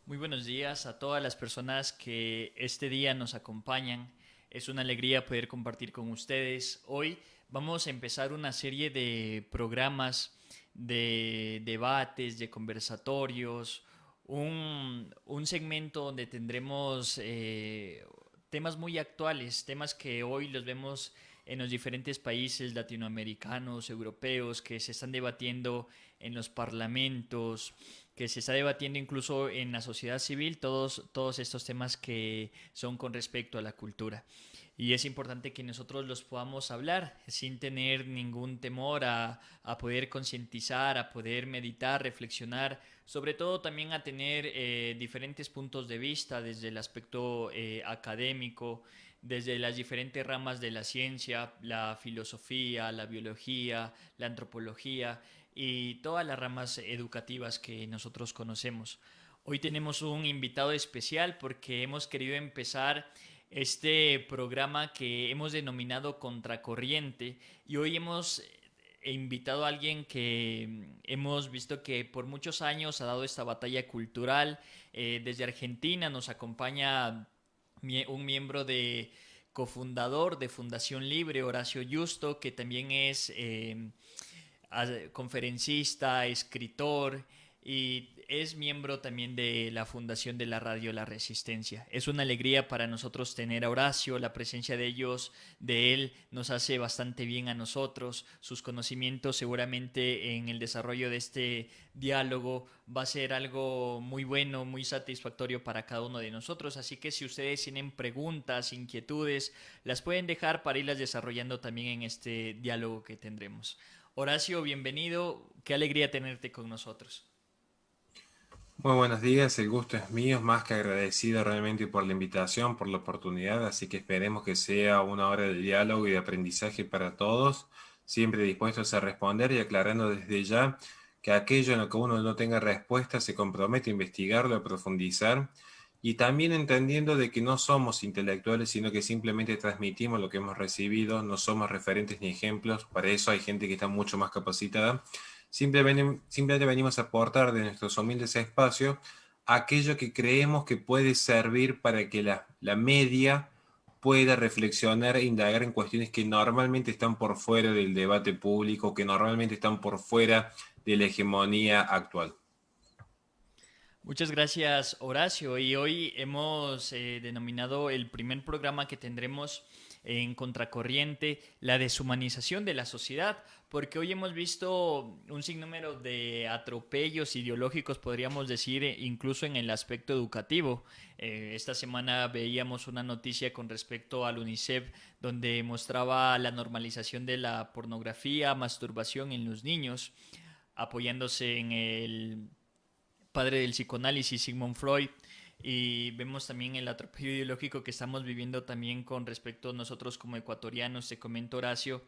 Muy buenos días a todas las personas que este día nos acompañan. Es una alegría poder compartir con ustedes. Hoy vamos a empezar una serie de programas, de debates, de conversatorios, un segmento donde tendremos temas muy actuales, temas que hoy los vemos en los diferentes países latinoamericanos, europeos, que se están debatiendo en los parlamentos, que se está debatiendo incluso en la sociedad civil, todos estos temas que son con respecto a la cultura. Y es importante que nosotros los podamos hablar sin tener ningún temor a poder concientizar, a poder meditar, reflexionar, sobre todo también a tener diferentes puntos de vista desde el aspecto académico, desde las diferentes ramas de la ciencia, la filosofía, la biología, la antropología y todas las ramas educativas que nosotros conocemos. Hoy tenemos un invitado especial porque hemos querido empezar este programa que hemos denominado Contracorriente y hoy hemos invitado a alguien que hemos visto que por muchos años ha dado esta batalla cultural. Desde Argentina nos acompaña un miembro de cofundador de Fundación Libre, Horacio Justo, que también es conferencista, escritor y es miembro también de la Fundación de la Radio La Resistencia. Es una alegría para nosotros tener a Horacio, la presencia de él nos hace bastante bien a nosotros, sus conocimientos seguramente en el desarrollo de este diálogo va a ser algo muy bueno, muy satisfactorio para cada uno de nosotros, así que si ustedes tienen preguntas, inquietudes, las pueden dejar para irlas desarrollando también en este diálogo que tendremos. Horacio, bienvenido. Qué alegría tenerte con nosotros. Muy buenos días, el gusto es mío, más que agradecido realmente por la invitación, por la oportunidad, así que esperemos que sea una hora de diálogo y de aprendizaje para todos, siempre dispuestos a responder y aclarando desde ya que aquello en lo que uno no tenga respuesta se compromete a investigarlo, a profundizar y también entendiendo de que no somos intelectuales, sino que simplemente transmitimos lo que hemos recibido, no somos referentes ni ejemplos, para eso hay gente que está mucho más capacitada. Simplemente venimos a aportar de nuestros humildes espacios aquello que creemos que puede servir para que la media pueda reflexionar e indagar en cuestiones que normalmente están por fuera del debate público, que normalmente están por fuera de la hegemonía actual. Muchas gracias, Horacio. Y hoy hemos denominado el primer programa que tendremos en Contracorriente la deshumanización de la sociedad, porque hoy hemos visto un sinnúmero de atropellos ideológicos, podríamos decir, incluso en el aspecto educativo. Esta semana veíamos una noticia con respecto al UNICEF donde mostraba la normalización de la pornografía, masturbación en los niños, apoyándose en el padre del psicoanálisis, Sigmund Freud, y vemos también el atropello ideológico que estamos viviendo también con respecto a nosotros como ecuatorianos. Te comento, Horacio,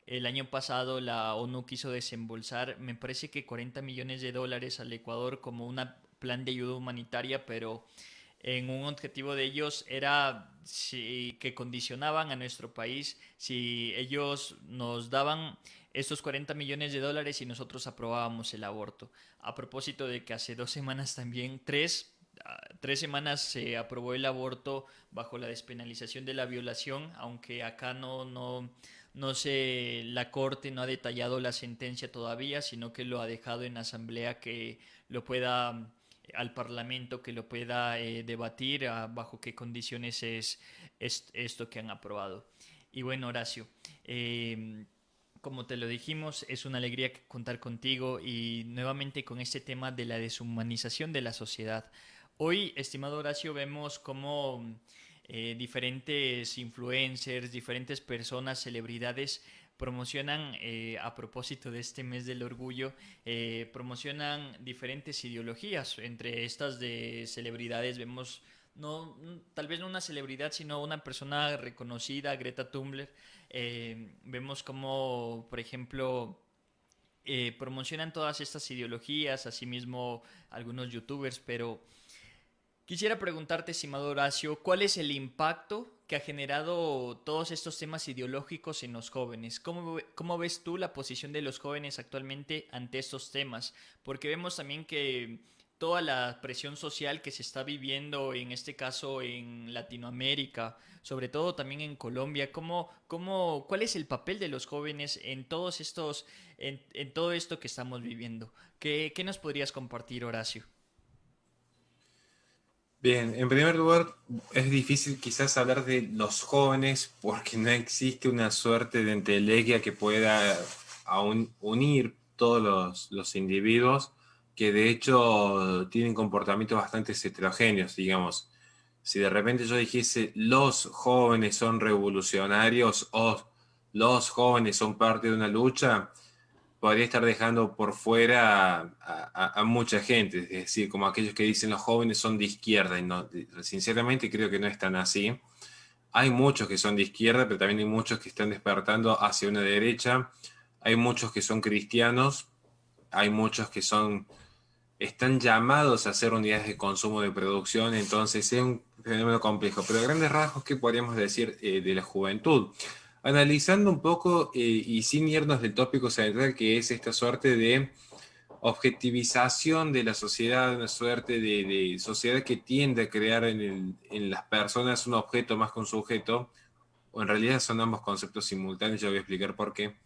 el año pasado la ONU quiso desembolsar, me parece que 40 millones de dólares al Ecuador como un plan de ayuda humanitaria, pero en un objetivo de ellos era que condicionaban a nuestro país si ellos nos daban estos 40 millones de dólares y nosotros aprobábamos el aborto. A propósito de que hace 2 semanas también, tres semanas se aprobó el aborto bajo la despenalización de la violación, aunque acá no sé, la Corte no ha detallado la sentencia todavía, sino que lo ha dejado en asamblea que lo pueda al Parlamento que lo pueda debatir bajo qué condiciones es esto que han aprobado. Y bueno, Horacio, como te lo dijimos, es una alegría contar contigo y nuevamente con este tema de la deshumanización de la sociedad. Hoy, estimado Horacio, vemos cómo diferentes influencers, diferentes personas, celebridades promocionan, a propósito de este mes del orgullo, promocionan diferentes ideologías. Entre estas de celebridades vemos, no, tal vez no una celebridad, sino una persona reconocida, Greta Thunberg. Vemos como, por ejemplo, promocionan todas estas ideologías, asimismo algunos youtubers, pero quisiera preguntarte, estimado Horacio, ¿cuál es el impacto que ha generado todos estos temas ideológicos en los jóvenes? ¿Cómo ves tú la posición de los jóvenes actualmente ante estos temas? Porque vemos también que toda la presión social que se está viviendo, en este caso en Latinoamérica, sobre todo también en Colombia, ¿cuál es el papel de los jóvenes en todos estos, en todo esto que estamos viviendo? ¿Qué nos podrías compartir, Horacio? Bien, en primer lugar, es difícil quizás hablar de los jóvenes porque no existe una suerte de entelequia que pueda aún unir todos los individuos que de hecho tienen comportamientos bastante heterogéneos, digamos. Si de repente yo dijese los jóvenes son revolucionarios o los jóvenes son parte de una lucha, podría estar dejando por fuera a mucha gente, es decir, como aquellos que dicen los jóvenes son de izquierda, y no, sinceramente creo que no es tan así. Hay muchos que son de izquierda, pero también hay muchos que están despertando hacia una derecha, hay muchos que son cristianos, hay muchos que están llamados a ser unidades de consumo de producción, entonces es un fenómeno complejo. Pero a grandes rasgos, ¿qué podríamos decir de la juventud? Analizando un poco y sin irnos del tópico central, que es esta suerte de objetivización de la sociedad, una suerte de sociedad que tiende a crear en las personas un objeto más que un sujeto, o en realidad son ambos conceptos simultáneos, yo voy a explicar por qué.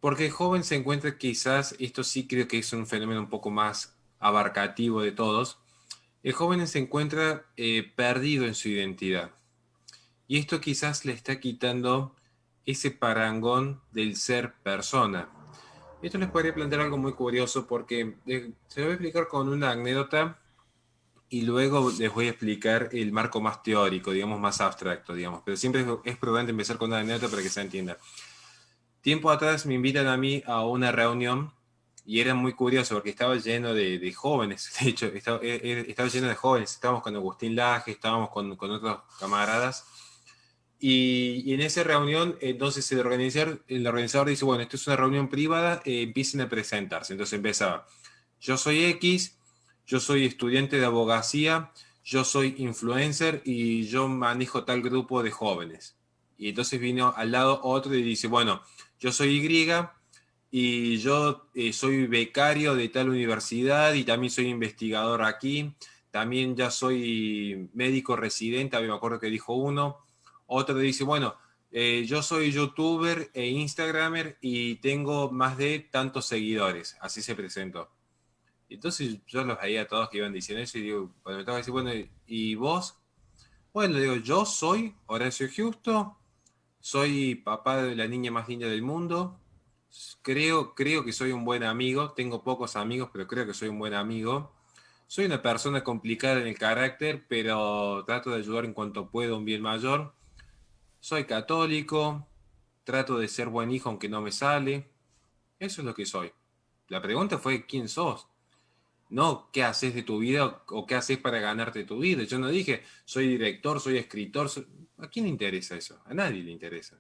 Porque el joven se encuentra quizás, esto sí creo que es un fenómeno un poco más abarcativo de todos, el joven se encuentra perdido en su identidad. Y esto quizás le está quitando ese parangón del ser persona. Esto les podría plantear algo muy curioso porque se lo voy a explicar con una anécdota y luego les voy a explicar el marco más teórico, digamos, más abstracto, digamos. Pero siempre es prudente empezar con una anécdota para que se entienda. Tiempo atrás me invitan a mí a una reunión y era muy curioso porque estaba lleno de jóvenes, de hecho, estaba lleno de jóvenes. Estábamos con Agustín Laje, estábamos con otros camaradas. Y en esa reunión, entonces el organizador dice, bueno, esto es una reunión privada, empiecen a presentarse. Entonces empezaba, yo soy X, yo soy estudiante de abogacía, yo soy influencer y yo manejo tal grupo de jóvenes. Y entonces vino al lado otro y dice, bueno, yo soy Y y yo soy becario de tal universidad y también soy investigador aquí. También ya soy médico residente, a mí me acuerdo que dijo uno. Otro dice, bueno, yo soy youtuber e instagramer y tengo más de tantos seguidores. Así se presentó. Entonces yo los veía a todos que iban diciendo eso y digo, cuando me estaba decir, bueno, ¿y vos? Bueno, le digo, yo soy Horacio Justo, soy papá de la niña más linda del mundo, creo que soy un buen amigo, tengo pocos amigos, pero creo que soy un buen amigo. Soy una persona complicada en el carácter, pero trato de ayudar en cuanto puedo a un bien mayor. Soy católico, trato de ser buen hijo aunque no me sale. Eso es lo que soy. La pregunta fue, ¿quién sos? No, ¿qué haces de tu vida o qué haces para ganarte tu vida? Yo no dije, soy director, soy escritor. ¿A quién le interesa eso? A nadie le interesa.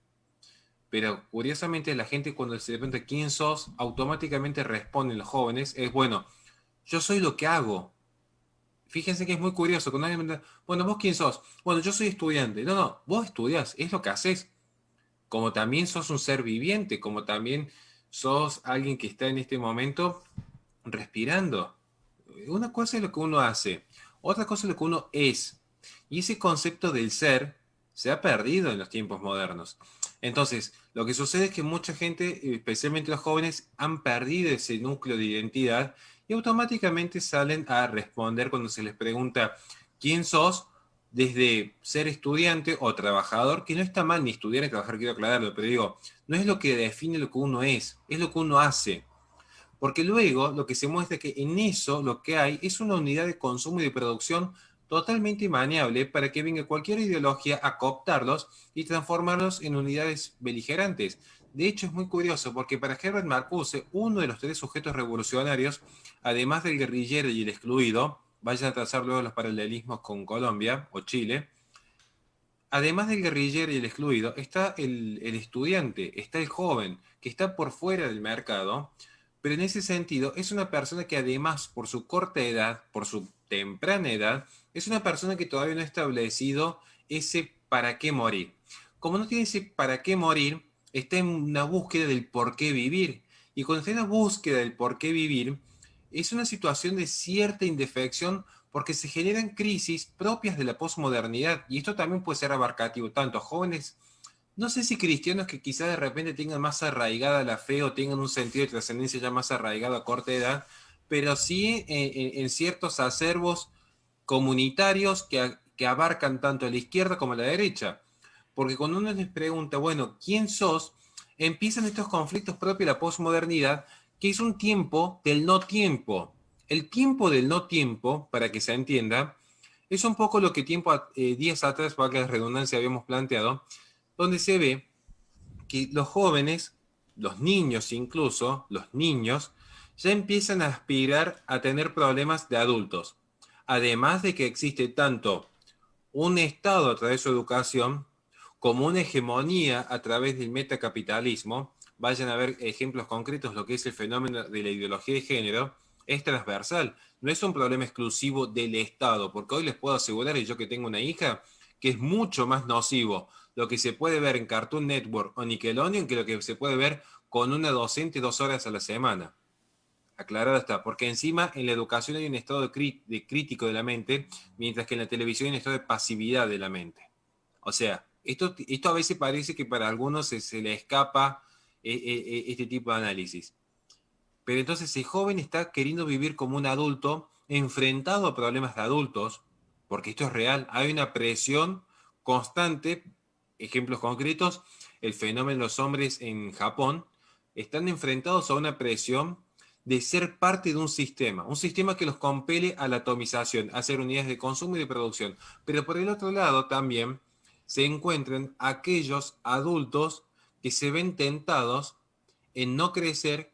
Pero curiosamente la gente cuando se pregunta quién sos, automáticamente responden los jóvenes, es bueno, yo soy lo que hago. Fíjense que es muy curioso, cuando alguien me pregunta, bueno, ¿vos quién sos? Bueno, yo soy estudiante. No, no, vos estudias, es lo que haces. Como también sos un ser viviente, como también sos alguien que está en este momento respirando. Una cosa es lo que uno hace, otra cosa es lo que uno es. Y ese concepto del ser se ha perdido en los tiempos modernos. Entonces, lo que sucede es que mucha gente, especialmente los jóvenes, han perdido ese núcleo de identidad y automáticamente salen a responder cuando se les pregunta quién sos, desde ser estudiante o trabajador, que no está mal ni estudiar ni trabajar, quiero aclararlo, pero digo, no es lo que define lo que uno es lo que uno hace. Porque luego lo que se muestra es que en eso lo que hay es una unidad de consumo y de producción totalmente maniable para que venga cualquier ideología a cooptarlos y transformarlos en unidades beligerantes. De hecho, es muy curioso porque para Herbert Marcuse, uno de los tres sujetos revolucionarios, además del guerrillero y el excluido, vayan a trazar luego los paralelismos con Colombia o Chile, además del guerrillero y el excluido, está el estudiante, está el joven, que está por fuera del mercado, pero en ese sentido es una persona que además por su corta edad, por su temprana edad, es una persona que todavía no ha establecido ese para qué morir. Como no tiene ese para qué morir, está en una búsqueda del por qué vivir. Y cuando está en la búsqueda del por qué vivir, es una situación de cierta indefección porque se generan crisis propias de la posmodernidad y esto también puede ser abarcativo tanto a jóvenes, no sé si cristianos que quizás de repente tengan más arraigada la fe o tengan un sentido de trascendencia ya más arraigado a corta edad, pero sí en ciertos acervos comunitarios que abarcan tanto a la izquierda como a la derecha. Porque cuando uno les pregunta, bueno, ¿quién sos? Empiezan estos conflictos propios de la posmodernidad, que es un tiempo del no tiempo. El tiempo del no tiempo, para que se entienda, es un poco lo que días atrás, para que la redundancia habíamos planteado, donde se ve que los jóvenes, los niños incluso, los niños, ya empiezan a aspirar a tener problemas de adultos. Además de que existe tanto un Estado a través de su educación como una hegemonía a través del metacapitalismo. Vayan a ver ejemplos concretos, lo que es el fenómeno de la ideología de género, es transversal, no es un problema exclusivo del Estado, porque hoy les puedo asegurar, y yo que tengo una hija, que es mucho más nocivo lo que se puede ver en Cartoon Network o Nickelodeon que lo que se puede ver con una docente 2 horas a la semana. Aclarado está, porque encima en la educación hay un estado de crítico de la mente, mientras que en la televisión hay un estado de pasividad de la mente. O sea, esto a veces parece que para algunos se le escapa este tipo de análisis. Pero entonces el joven está queriendo vivir como un adulto, enfrentado a problemas de adultos, porque esto es real. Hay una presión constante, ejemplos concretos, el fenómeno de los hombres en Japón, están enfrentados a una presión de ser parte de un sistema que los compele a la atomización, a hacer unidades de consumo y de producción. Pero por el otro lado también se encuentran aquellos adultos que se ven tentados en no crecer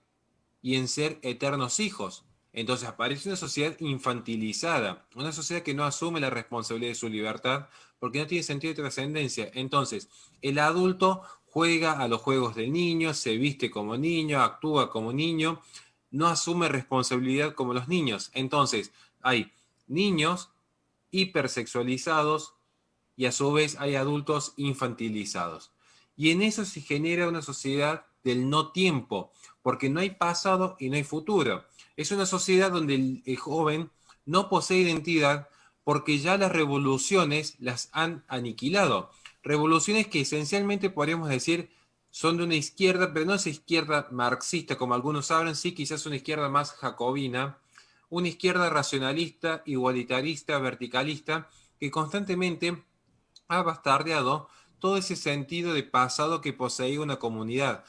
y en ser eternos hijos. Entonces aparece una sociedad infantilizada, una sociedad que no asume la responsabilidad de su libertad porque no tiene sentido de trascendencia. Entonces, el adulto juega a los juegos del niño, se viste como niño, actúa como niño, no asume responsabilidad como los niños. Entonces, hay niños hipersexualizados y a su vez hay adultos infantilizados. Y en eso se genera una sociedad del no tiempo, porque no hay pasado y no hay futuro. Es una sociedad donde el joven no posee identidad porque ya las revoluciones las han aniquilado. Revoluciones que esencialmente podríamos decir son de una izquierda, pero no es izquierda marxista como algunos hablan, sí quizás una izquierda más jacobina, una izquierda racionalista, igualitarista, verticalista, que constantemente ha bastardeado todo ese sentido de pasado que poseía una comunidad.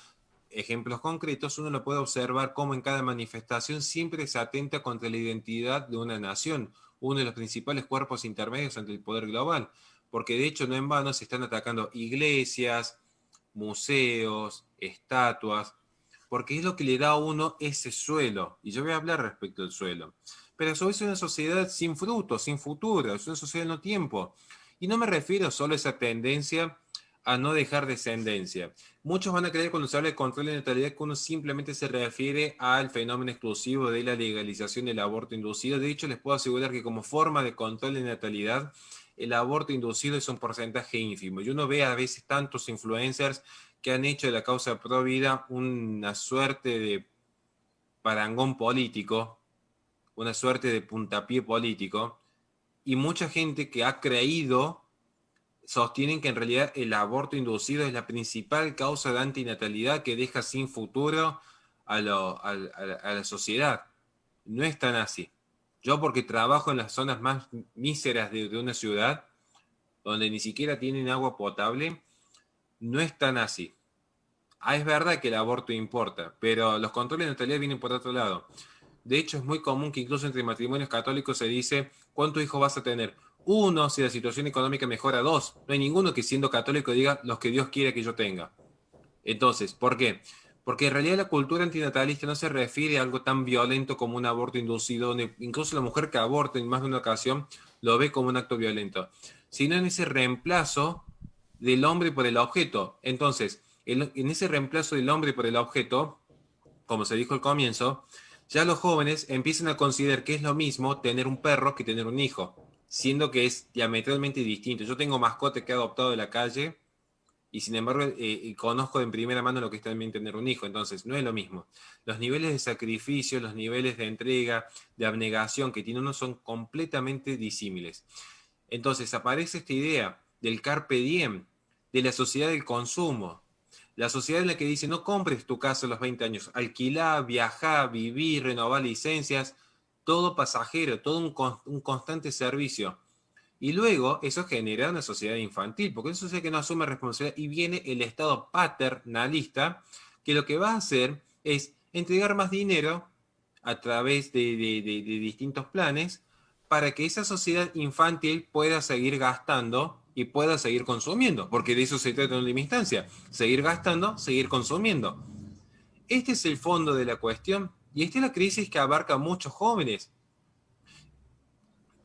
Ejemplos concretos, uno lo puede observar cómo en cada manifestación siempre se atenta contra la identidad de una nación, uno de los principales cuerpos intermedios ante el poder global, porque de hecho no en vano se están atacando iglesias, museos, estatuas, porque es lo que le da a uno ese suelo, y yo voy a hablar respecto al suelo. Pero a su vez es una sociedad sin fruto, sin futuro, es una sociedad no tiempo. Y no me refiero solo a esa tendencia a no dejar descendencia. Muchos van a creer cuando se habla de control de natalidad que uno simplemente se refiere al fenómeno exclusivo de la legalización del aborto inducido. De hecho, les puedo asegurar que como forma de control de natalidad, el aborto inducido es un porcentaje ínfimo. Y uno ve a veces tantos influencers que han hecho de la causa pro vida una suerte de parangón político, una suerte de puntapié político, y mucha gente que ha creído sostienen que en realidad el aborto inducido es la principal causa de antinatalidad que deja sin futuro a la sociedad. No es tan así. Yo porque trabajo en las zonas más míseras de una ciudad, donde ni siquiera tienen agua potable, no es tan así. Ah, es verdad que el aborto importa, pero los controles de natalidad vienen por otro lado. De hecho, es muy común que incluso entre matrimonios católicos se dice, ¿cuántos hijos vas a tener? Uno, si la situación económica mejora, dos. No hay ninguno que siendo católico diga los que Dios quiere que yo tenga. Entonces, ¿por qué? Porque en realidad la cultura antinatalista no se refiere a algo tan violento como un aborto inducido, donde incluso la mujer que aborta en más de una ocasión lo ve como un acto violento, sino en ese reemplazo del hombre por el objeto. Entonces, en ese reemplazo del hombre por el objeto, como se dijo al comienzo, ya los jóvenes empiezan a considerar que es lo mismo tener un perro que tener un hijo, siendo que es diametralmente distinto. Yo tengo mascotas que he adoptado de la calle y sin embargo conozco en primera mano lo que es también tener un hijo, entonces no es lo mismo. Los niveles de sacrificio, los niveles de entrega, de abnegación que tiene uno son completamente disímiles. Entonces aparece esta idea del carpe diem, de la sociedad del consumo, la sociedad en la que dice no compres tu casa a los 20 años, alquilá, viajá, vivir, renovar licencias, todo pasajero, todo un constante servicio. Y luego eso genera una sociedad infantil, porque es una sociedad que no asume responsabilidad y viene el Estado paternalista, que lo que va a hacer es entregar más dinero a través de distintos planes para que esa sociedad infantil pueda seguir gastando y pueda seguir consumiendo, porque de eso se trata en última instancia, seguir gastando, seguir consumiendo. Este es el fondo de la cuestión y esta es la crisis que abarca a muchos jóvenes.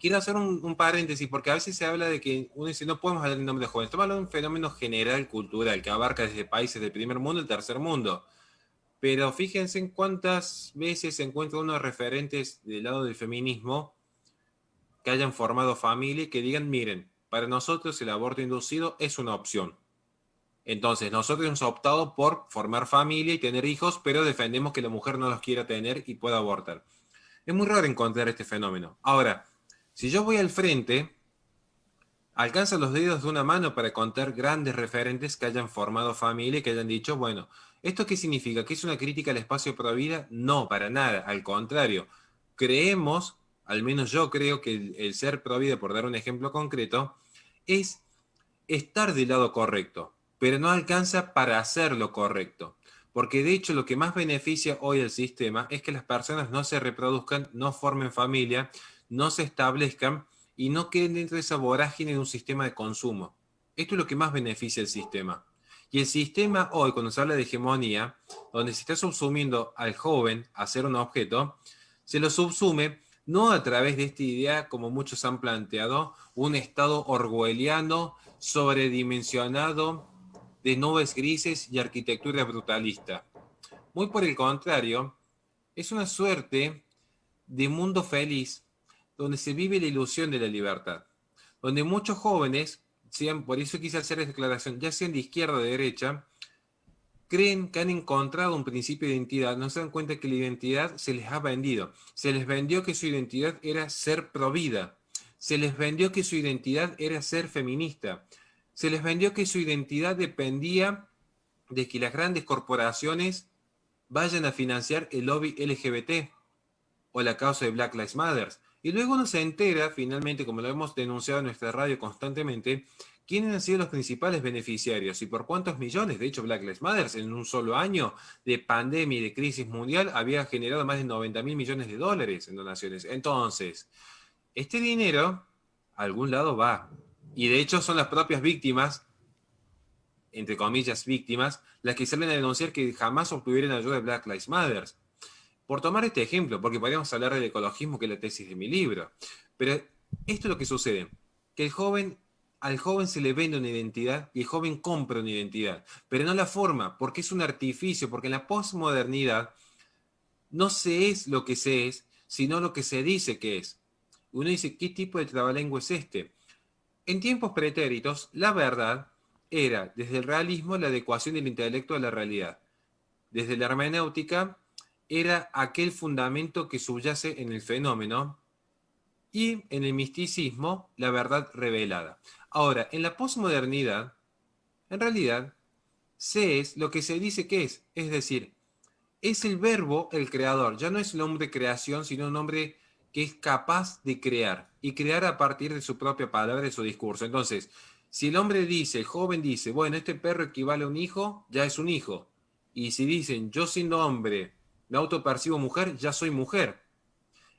Quiero hacer un paréntesis, porque a veces se habla de que uno dice, no podemos hablar en nombre de jóvenes. Estamos hablando de un fenómeno general cultural que abarca desde países del primer mundo al tercer mundo. Pero fíjense en cuántas veces se encuentra unos referentes del lado del feminismo que hayan formado familia y que digan, miren, para nosotros el aborto inducido es una opción. Entonces, nosotros hemos optado por formar familia y tener hijos, pero defendemos que la mujer no los quiera tener y pueda abortar. Es muy raro encontrar este fenómeno. Ahora, si yo voy al frente, alcanza los dedos de una mano para contar grandes referentes que hayan formado familia y que hayan dicho, bueno, ¿esto qué significa? ¿Que es una crítica al espacio pro vida? No, para nada, al contrario. Creemos, al menos yo creo que el ser pro vida, por dar un ejemplo concreto, es estar del lado correcto, pero no alcanza para hacer lo correcto. Porque de hecho lo que más beneficia hoy al sistema es que las personas no se reproduzcan, no formen familia, no se establezcan y no queden dentro de esa vorágine de un sistema de consumo. Esto es lo que más beneficia al sistema. Y el sistema hoy, cuando se habla de hegemonía, donde se está subsumiendo al joven a ser un objeto, se lo subsume no a través de esta idea, como muchos han planteado, un estado orwelliano, sobredimensionado, de nubes grises y arquitectura brutalista. Muy por el contrario, es una suerte de mundo feliz donde se vive la ilusión de la libertad, donde muchos jóvenes, sean, por eso quise hacer esta declaración, ya sean de izquierda o de derecha, creen que han encontrado un principio de identidad, no se dan cuenta que la identidad se les ha vendido. Se les vendió que su identidad era ser provida. Se les vendió que su identidad era ser feminista. Se les vendió que su identidad dependía de que las grandes corporaciones vayan a financiar el lobby LGBT o la causa de Black Lives Matter. Y luego uno se entera, finalmente, como lo hemos denunciado en nuestra radio constantemente, quiénes han sido los principales beneficiarios y por cuántos millones. De hecho, Black Lives Matter en un solo año de pandemia y de crisis mundial había generado más de 90.000 millones de dólares en donaciones. Entonces, este dinero a algún lado va. Y de hecho son las propias víctimas, entre comillas víctimas, las que salen a denunciar que jamás obtuvieron ayuda de Black Lives Matter. Por tomar este ejemplo, porque podríamos hablar del ecologismo, que es la tesis de mi libro. Pero esto es lo que sucede, que al joven se le vende una identidad y el joven compra una identidad, pero no la forma, porque es un artificio, porque en la posmodernidad no se es lo que se es, sino lo que se dice que es. Uno dice, ¿qué tipo de trabalengua es este? En tiempos pretéritos, la verdad era, desde el realismo, la adecuación del intelecto a la realidad. Desde la hermenéutica, era aquel fundamento que subyace en el fenómeno, y en el misticismo, la verdad revelada. Ahora, en la posmodernidad, en realidad, se es lo que se dice que es decir, es el verbo el creador, ya no es el hombre creación, sino un hombre que es capaz de crear, y crear a partir de su propia palabra, de su discurso. Entonces, si el hombre dice, el joven dice, bueno, este perro equivale a un hijo, ya es un hijo. Y si dicen, yo siendo hombre, me autopercibo mujer, ya soy mujer.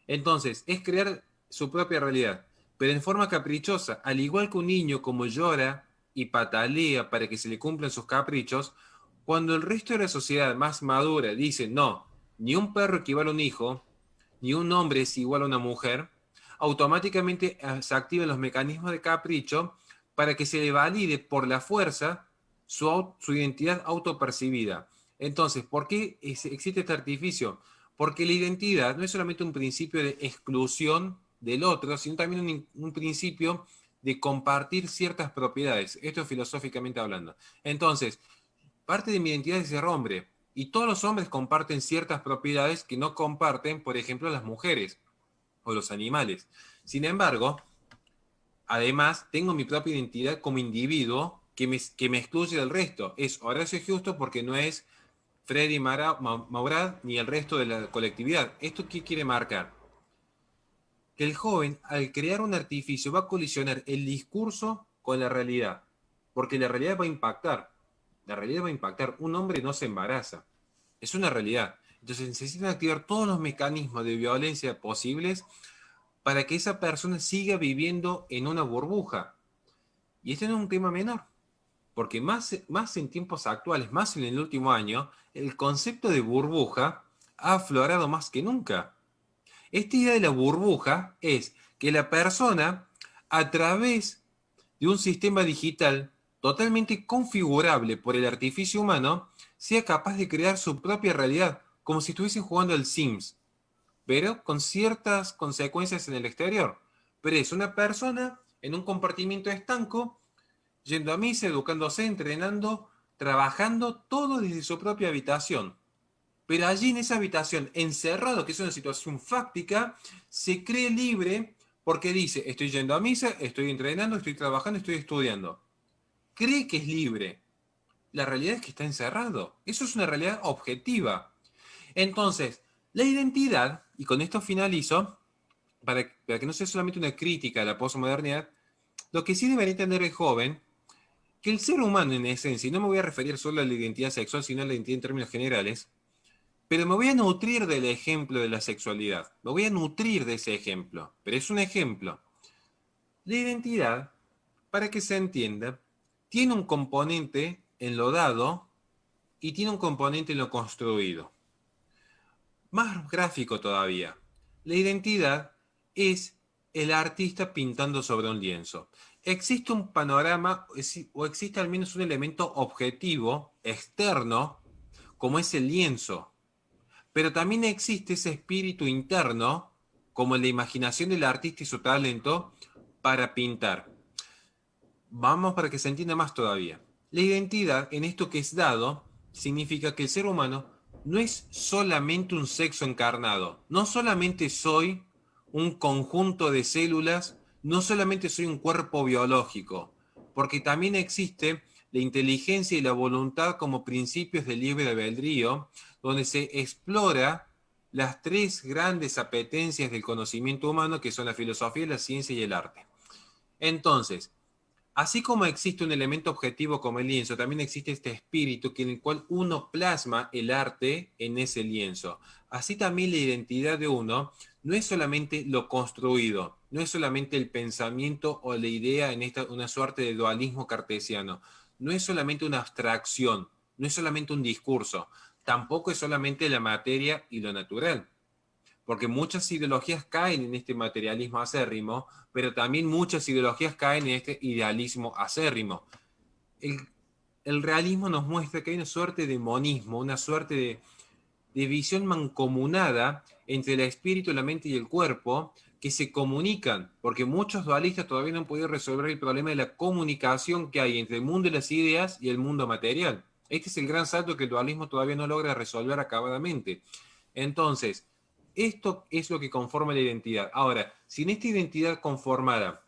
Entonces, es crear su propia realidad, pero en forma caprichosa, al igual que un niño como llora y patalea para que se le cumplan sus caprichos, cuando el resto de la sociedad más madura dice, no, ni un perro equivale a un hijo, ni un hombre es igual a una mujer, automáticamente se activan los mecanismos de capricho para que se le valide por la fuerza su identidad autopercibida. Entonces, ¿por qué existe este artificio? Porque la identidad no es solamente un principio de exclusión del otro, sino también un principio de compartir ciertas propiedades. Esto filosóficamente hablando. Entonces, parte de mi identidad es ser hombre. Y todos los hombres comparten ciertas propiedades que no comparten, por ejemplo, las mujeres o los animales. Sin embargo, además, tengo mi propia identidad como individuo que me excluye del resto. Es Horacio Justo porque no es Freddy Maurad ni el resto de la colectividad. ¿Esto qué quiere marcar? Que el joven, al crear un artificio, va a colisionar el discurso con la realidad. Porque la realidad va a impactar. La realidad va a impactar. Un hombre no se embaraza. Es una realidad. Entonces necesitan activar todos los mecanismos de violencia posibles para que esa persona siga viviendo en una burbuja. Y este no es un tema menor, porque más en tiempos actuales, más en el último año, el concepto de burbuja ha aflorado más que nunca. Esta idea de la burbuja es que la persona, a través de un sistema digital totalmente configurable por el artificio humano, sea capaz de crear su propia realidad, como si estuviesen jugando al Sims, pero con ciertas consecuencias en el exterior. Pero es una persona en un compartimiento estanco, yendo a misa, educándose, entrenando, trabajando, todo desde su propia habitación. Pero allí en esa habitación, encerrado, que es una situación fáctica, se cree libre porque dice, estoy yendo a misa, estoy entrenando, estoy trabajando, estoy estudiando. Cree que es libre. La realidad es que está encerrado. Eso es una realidad objetiva. Entonces, la identidad, y con esto finalizo, para que no sea solamente una crítica a la posmodernidad, lo que sí debería entender el joven, que el ser humano en esencia, y no me voy a referir solo a la identidad sexual, sino a la identidad en términos generales, pero me voy a nutrir del ejemplo de la sexualidad, me voy a nutrir de ese ejemplo, pero es un ejemplo. La identidad, para que se entienda, tiene un componente en lo dado y tiene un componente en lo construido. Más gráfico todavía. La identidad es el artista pintando sobre un lienzo. Existe un panorama o existe al menos un elemento objetivo, externo, como es el lienzo. Pero también existe ese espíritu interno, como la imaginación del artista y su talento para pintar. Vamos para que se entienda más todavía. La identidad, en esto que es dado, significa que el ser humano no es solamente un sexo encarnado, no solamente soy un conjunto de células, no solamente soy un cuerpo biológico, porque también existe la inteligencia y la voluntad como principios del libre albedrío, donde se explora las tres grandes apetencias del conocimiento humano, que son la filosofía, la ciencia y el arte. Entonces, así como existe un elemento objetivo como el lienzo, también existe este espíritu en el cual uno plasma el arte en ese lienzo. Así también la identidad de uno no es solamente lo construido, no es solamente el pensamiento o la idea en una suerte de dualismo cartesiano, no es solamente una abstracción, no es solamente un discurso, tampoco es solamente la materia y lo natural, porque muchas ideologías caen en este materialismo acérrimo, pero también muchas ideologías caen en este idealismo acérrimo. El, el realismo nos muestra que hay una suerte de monismo, una suerte de visión mancomunada entre el espíritu, la mente y el cuerpo, que se comunican, porque muchos dualistas todavía no han podido resolver el problema de la comunicación que hay entre el mundo de las ideas y el mundo material. Este es el gran salto que el dualismo todavía no logra resolver acabadamente. Entonces, esto es lo que conforma la identidad. Ahora, si en esta identidad conformada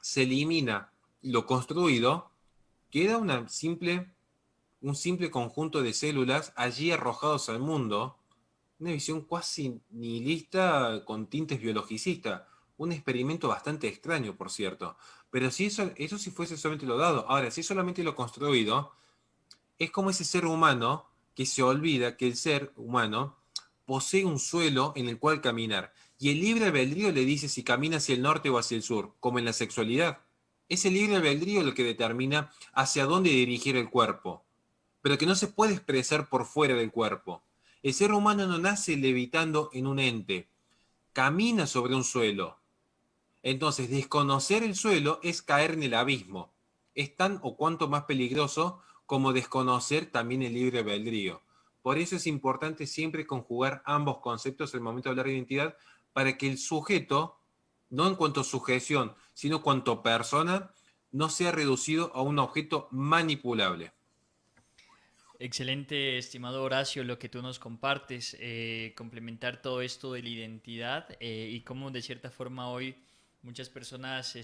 se elimina lo construido, queda un simple conjunto de células allí arrojados al mundo, una visión cuasi nihilista con tintes biologicistas, un experimento bastante extraño, por cierto. Pero si eso si fuese solamente lo dado, ahora, si es solamente lo construido, es como ese ser humano que se olvida que el ser humano posee un suelo en el cual caminar. Y el libre albedrío le dice si camina hacia el norte o hacia el sur, como en la sexualidad. Es el libre albedrío el que determina hacia dónde dirigir el cuerpo, pero que no se puede expresar por fuera del cuerpo. El ser humano no nace levitando en un ente, camina sobre un suelo. Entonces, desconocer el suelo es caer en el abismo. Es tan o cuanto más peligroso como desconocer también el libre albedrío. Por eso es importante siempre conjugar ambos conceptos al momento de hablar de identidad para que el sujeto no en cuanto a sujeción, sino cuanto persona, no sea reducido a un objeto manipulable. Excelente, estimado Horacio, lo que tú nos compartes, complementar todo esto de la identidad y cómo de cierta forma hoy muchas personas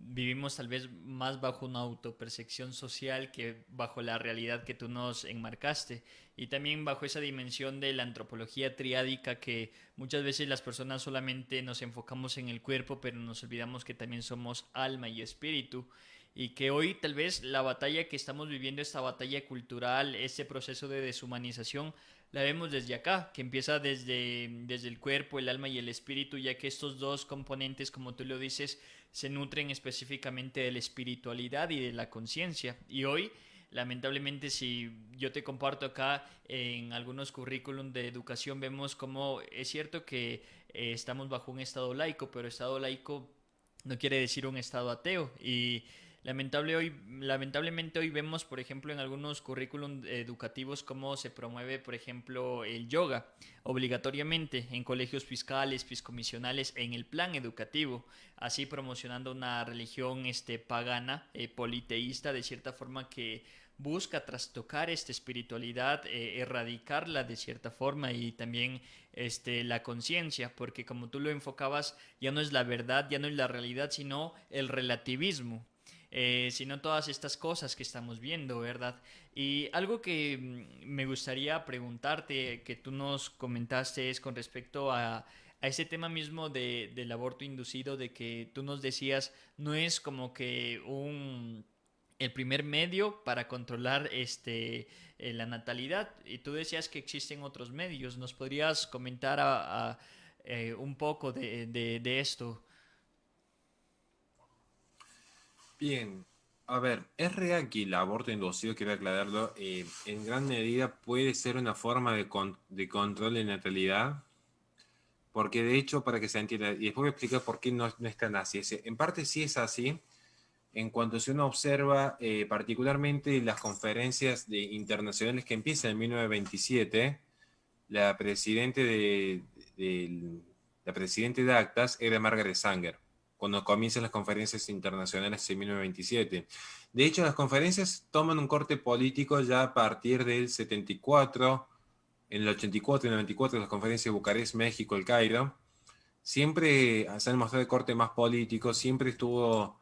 vivimos tal vez más bajo una autopercepción social que bajo la realidad que tú nos enmarcaste y también bajo esa dimensión de la antropología triádica que muchas veces las personas solamente nos enfocamos en el cuerpo pero nos olvidamos que también somos alma y espíritu y que hoy tal vez la batalla que estamos viviendo, esta batalla cultural, este proceso de deshumanización, la vemos desde acá, que empieza desde el cuerpo, el alma y el espíritu, ya que estos dos componentes, como tú lo dices, se nutren específicamente de la espiritualidad y de la conciencia. Y hoy, lamentablemente, si yo te comparto acá en algunos currículum de educación, vemos como es cierto que estamos bajo un estado laico, pero estado laico no quiere decir un estado ateo. Y lamentablemente hoy vemos, por ejemplo, en algunos currículum educativos cómo se promueve, por ejemplo, el yoga obligatoriamente en colegios fiscales, fiscomisionales, en el plan educativo, así promocionando una religión pagana, politeísta, de cierta forma que busca trastocar esta espiritualidad, erradicarla de cierta forma y también la conciencia, porque como tú lo enfocabas, ya no es la verdad, ya no es la realidad, sino el relativismo, sino todas estas cosas que estamos viendo, ¿verdad? Y algo que me gustaría preguntarte, que tú nos comentaste, es con respecto a ese tema mismo del aborto inducido, de que tú nos decías, no es como que el primer medio para controlar la natalidad. Y tú decías que existen otros medios. ¿Nos podrías comentar un poco de esto? Bien, a ver, es real que el aborto inducido, quiero aclararlo, en gran medida puede ser una forma de control de natalidad, porque de hecho, para que se entienda, y después voy a explicar por qué no es tan así. En parte sí es así, en cuanto si uno observa particularmente las conferencias internacionales que empiezan en 1927, la presidente de- la presidente de Actas era Margaret Sanger, cuando comienzan las conferencias internacionales en 1927. De hecho, las conferencias toman un corte político ya a partir del 74, en el 84 y el 94, las conferencias de Bucarest, México, el Cairo. Siempre se han mostrado de corte más político, siempre estuvo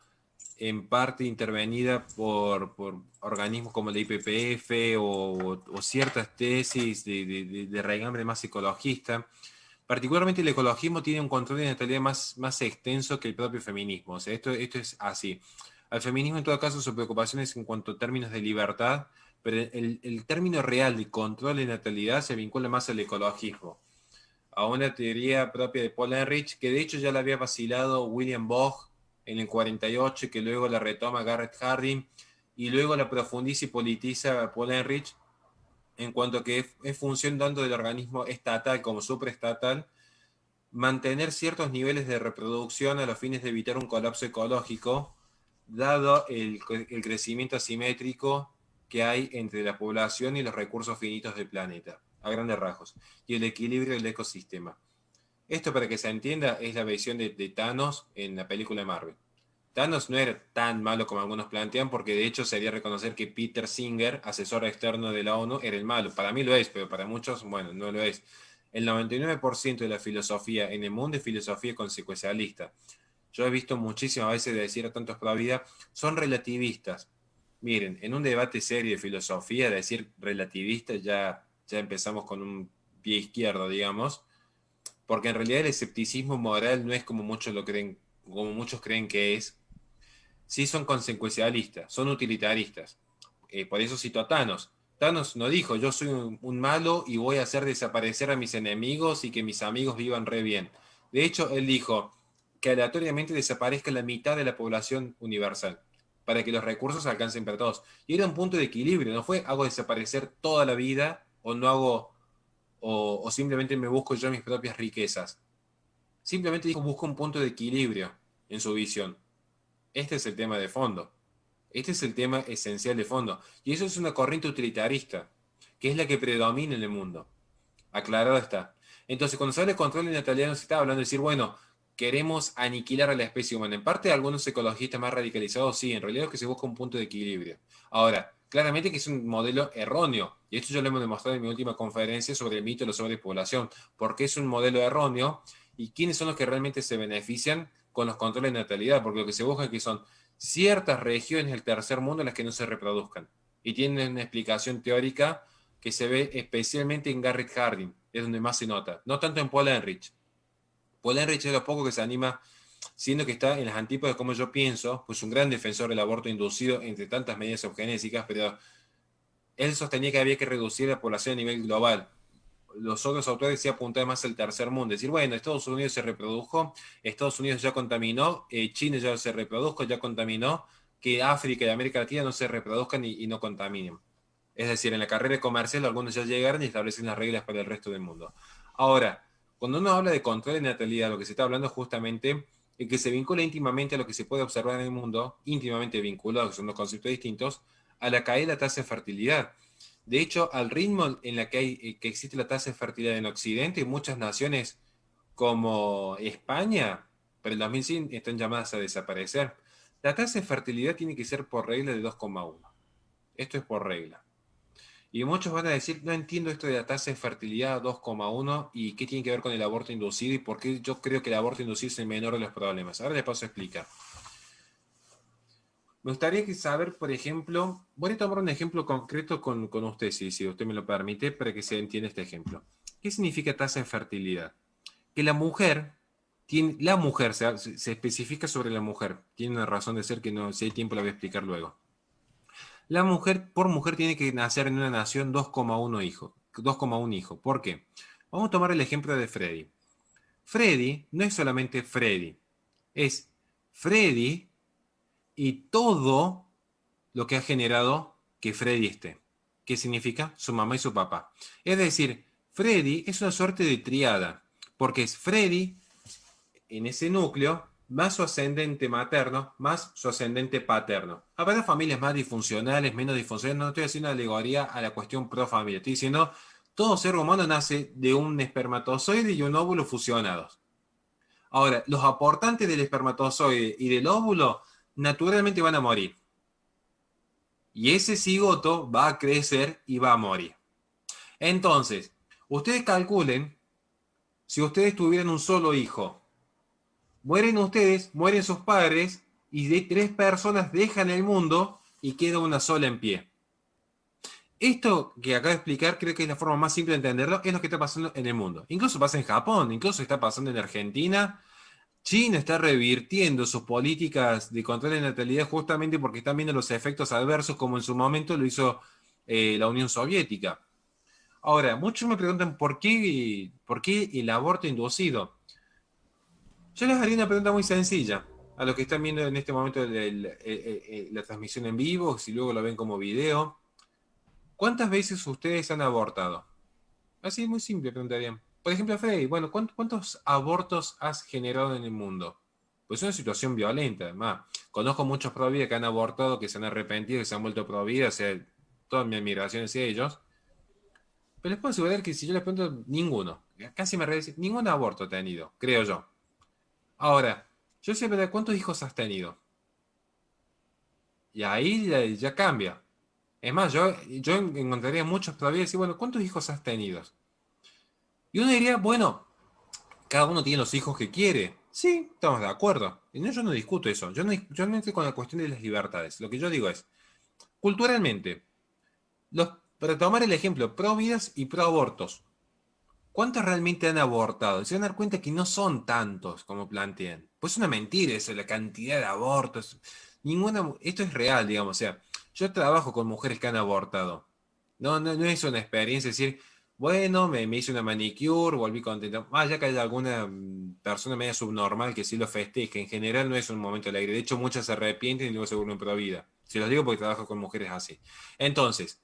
en parte intervenida por organismos como la IPPF o ciertas tesis de raigambre más ecologista. Particularmente el ecologismo tiene un control de natalidad más extenso que el propio feminismo. O sea, esto es así. Al feminismo, en todo caso, su preocupación es en cuanto a términos de libertad, pero el término real de control de natalidad se vincula más al ecologismo, a una teoría propia de Paul Ehrlich, que de hecho ya la había vacilado William Bogg en el 48, y que luego la retoma Garrett Hardin, y luego la profundiza y politiza Paul Ehrlich en cuanto a que es función tanto del organismo estatal como supraestatal mantener ciertos niveles de reproducción a los fines de evitar un colapso ecológico, dado el crecimiento asimétrico que hay entre la población y los recursos finitos del planeta, a grandes rasgos, y el equilibrio del ecosistema. Esto, para que se entienda, es la visión de Thanos en la película de Marvel. Thanos no era tan malo como algunos plantean, porque de hecho sería reconocer que Peter Singer, asesor externo de la ONU, era el malo. Para mí lo es, pero para muchos, bueno, no lo es. El 99% de la filosofía en el mundo es filosofía consecuencialista. Yo he visto muchísimas veces decir a tantos pro vida, son relativistas. Miren, en un debate serio de filosofía, decir relativista ya empezamos con un pie izquierdo, digamos, porque en realidad el escepticismo moral no es como muchos lo creen, como muchos creen que es. Sí, son consecuencialistas, son utilitaristas. Por eso cito a Thanos. Thanos no dijo, yo soy un malo y voy a hacer desaparecer a mis enemigos y que mis amigos vivan re bien. De hecho, él dijo que aleatoriamente desaparezca la mitad de la población universal para que los recursos alcancen para todos. Y era un punto de equilibrio, no fue hago desaparecer toda la vida o no hago o simplemente me busco yo mis propias riquezas. Simplemente dijo busco un punto de equilibrio en su visión. Este es el tema de fondo. Este es el tema esencial de fondo. Y eso es una corriente utilitarista, que es la que predomina en el mundo. Aclarado está. Entonces, cuando se habla de control de natalidad, no se está hablando de decir, bueno, queremos aniquilar a la especie humana. En parte, algunos ecologistas más radicalizados sí, en realidad es que se busca un punto de equilibrio. Ahora, claramente que es un modelo erróneo, y esto yo lo hemos demostrado en mi última conferencia sobre el mito de la sobrepoblación, porque es un modelo erróneo y quiénes son los que realmente se benefician con los controles de natalidad, porque lo que se busca es que son ciertas regiones del tercer mundo en las que no se reproduzcan. Y tienen una explicación teórica que se ve especialmente en Garrett Hardin, es donde más se nota, no tanto en Paul Ehrlich. Paul Ehrlich es lo poco que se anima, siendo que está en las antípodas como yo pienso, pues un gran defensor del aborto inducido entre tantas medidas eugenésicas, pero él sostenía que había que reducir la población a nivel global. Los otros autores se apuntaban más al tercer mundo, decir, bueno, Estados Unidos se reprodujo, Estados Unidos ya contaminó, China ya se reprodujo, ya contaminó, que África y América Latina no se reproduzcan y no contaminen. Es decir, en la carrera comercial algunos ya llegaron y establecen las reglas para el resto del mundo. Ahora, cuando uno habla de control de natalidad, lo que se está hablando es justamente de que se vincula íntimamente a lo que se puede observar en el mundo, íntimamente vinculado, que son dos conceptos distintos, a la caída de la tasa de fertilidad. De hecho, al ritmo en la que existe la tasa de fertilidad en Occidente, muchas naciones como España, para el 2100 están llamadas a desaparecer. La tasa de fertilidad tiene que ser por regla de 2,1. Esto es por regla. Y muchos van a decir, no entiendo esto de la tasa de fertilidad 2,1 y qué tiene que ver con el aborto inducido y por qué yo creo que el aborto inducido es el menor de los problemas. Ahora les paso a explicar. Me gustaría saber, por ejemplo, voy a tomar un ejemplo concreto con usted, si usted me lo permite, para que se entienda este ejemplo. ¿Qué significa tasa de fertilidad? Que la mujer se especifica sobre la mujer. Tiene una razón de ser que no, si hay tiempo la voy a explicar luego. La mujer, por mujer, tiene que nacer en una nación 2,1 hijos. 2,1 hijos. ¿Por qué? Vamos a tomar el ejemplo de Freddy. Freddy no es solamente Freddy. Es Freddy y todo lo que ha generado que Freddy esté. ¿Qué significa? Su mamá y su papá. Es decir, Freddy es una suerte de triada. Porque es Freddy en ese núcleo más su ascendente materno, más su ascendente paterno. Habrá familias más disfuncionales, menos disfuncionales, no estoy haciendo alegoría a la cuestión pro familia, estoy diciendo, todo ser humano nace de un espermatozoide y un óvulo fusionados. Ahora, los aportantes del espermatozoide y del óvulo naturalmente van a morir. Y ese cigoto va a crecer y va a morir. Entonces, ustedes calculen, si ustedes tuvieran un solo hijo, mueren ustedes, mueren sus padres, y de 3 personas dejan el mundo y queda una sola en pie. Esto que acabo de explicar creo que es la forma más simple de entenderlo, es lo que está pasando en el mundo. Incluso pasa en Japón, incluso está pasando en Argentina. China está revirtiendo sus políticas de control de natalidad justamente porque están viendo los efectos adversos como en su momento lo hizo la Unión Soviética. Ahora, muchos me preguntan por qué el aborto inducido. Yo les haría una pregunta muy sencilla a los que están viendo en este momento la transmisión en vivo, si luego lo ven como video. ¿Cuántas veces ustedes han abortado? Así muy simple, preguntarían. Por ejemplo, Freddy, bueno, ¿cuántos abortos has generado en el mundo? Pues es una situación violenta, además. Conozco muchos pro vida que han abortado, que se han arrepentido, que se han vuelto pro vida, o sea, toda mi admiración hacia ellos. Pero les puedo asegurar que si yo les pregunto, ninguno. Casi me decir, ningún aborto he tenido, creo yo. Ahora, yo siempre, ¿cuántos hijos has tenido? Y ahí ya cambia. Es más, yo encontraría muchos todavía y decir, bueno, ¿cuántos hijos has tenido? Y uno diría, bueno, cada uno tiene los hijos que quiere. Sí, estamos de acuerdo. Y no, yo no discuto eso. Yo no estoy con la cuestión de las libertades. Lo que yo digo es, culturalmente, para tomar el ejemplo, pro vidas y pro abortos, ¿cuántos realmente han abortado? Se van a dar cuenta que no son tantos como plantean. Pues es una mentira eso, la cantidad de abortos. Esto es real, digamos. O sea, yo trabajo con mujeres que han abortado. No es una experiencia decir, bueno, me hice una manicure, volví contento. Más allá que haya alguna persona media subnormal que sí lo festeje, en general no es un momento alegre. De hecho, muchas se arrepienten y luego se vuelven pro vida. Se los digo porque trabajo con mujeres así. Entonces,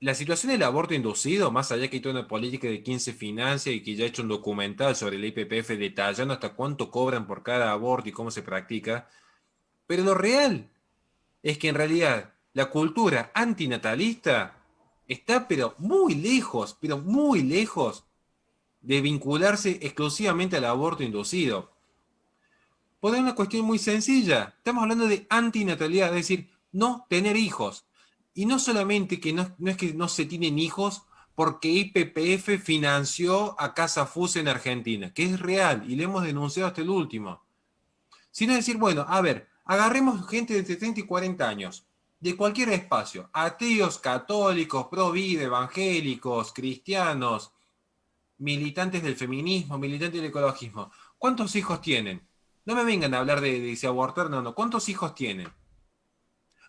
la situación del aborto inducido, más allá que hay toda una política de quién se financia y que ya he hecho un documental sobre el IPPF detallando hasta cuánto cobran por cada aborto y cómo se practica, pero lo real es que en realidad la cultura antinatalista está pero muy lejos de vincularse exclusivamente al aborto inducido. Por una cuestión muy sencilla. Estamos hablando de antinatalidad, es decir, no tener hijos. Y no solamente que no es que no se tienen hijos porque YPF financió a Casa Fuse en Argentina, que es real y le hemos denunciado hasta el último. Sino decir, bueno, a ver, agarremos gente de 30 y 40 años, de cualquier espacio, ateos, católicos, pro vida, evangélicos, cristianos, militantes del feminismo, militantes del ecologismo. ¿Cuántos hijos tienen? No me vengan a hablar de si abortar, no. ¿Cuántos hijos tienen?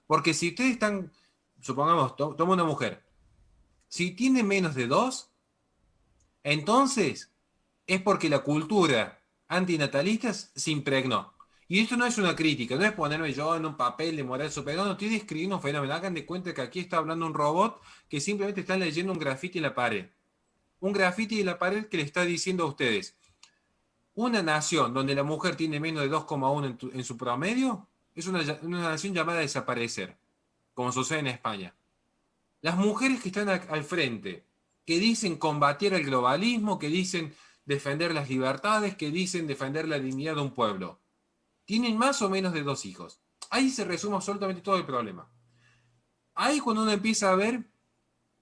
Porque si ustedes están, supongamos, toma una mujer, si tiene menos de dos, entonces es porque la cultura antinatalista se impregnó. Y esto no es una crítica, no es ponerme yo en un papel de moral superior, no estoy describiendo un fenómeno. Hagan de cuenta que aquí está hablando un robot que simplemente está leyendo un grafiti en la pared. Un grafiti en la pared que le está diciendo a ustedes, una nación donde la mujer tiene menos de 2,1 en su promedio es una nación llamada a desaparecer, como sucede en España. Las mujeres que están al frente, que dicen combatir el globalismo, que dicen defender las libertades, que dicen defender la dignidad de un pueblo, tienen más o menos de 2 hijos. Ahí se resume absolutamente todo el problema. Ahí cuando uno empieza a ver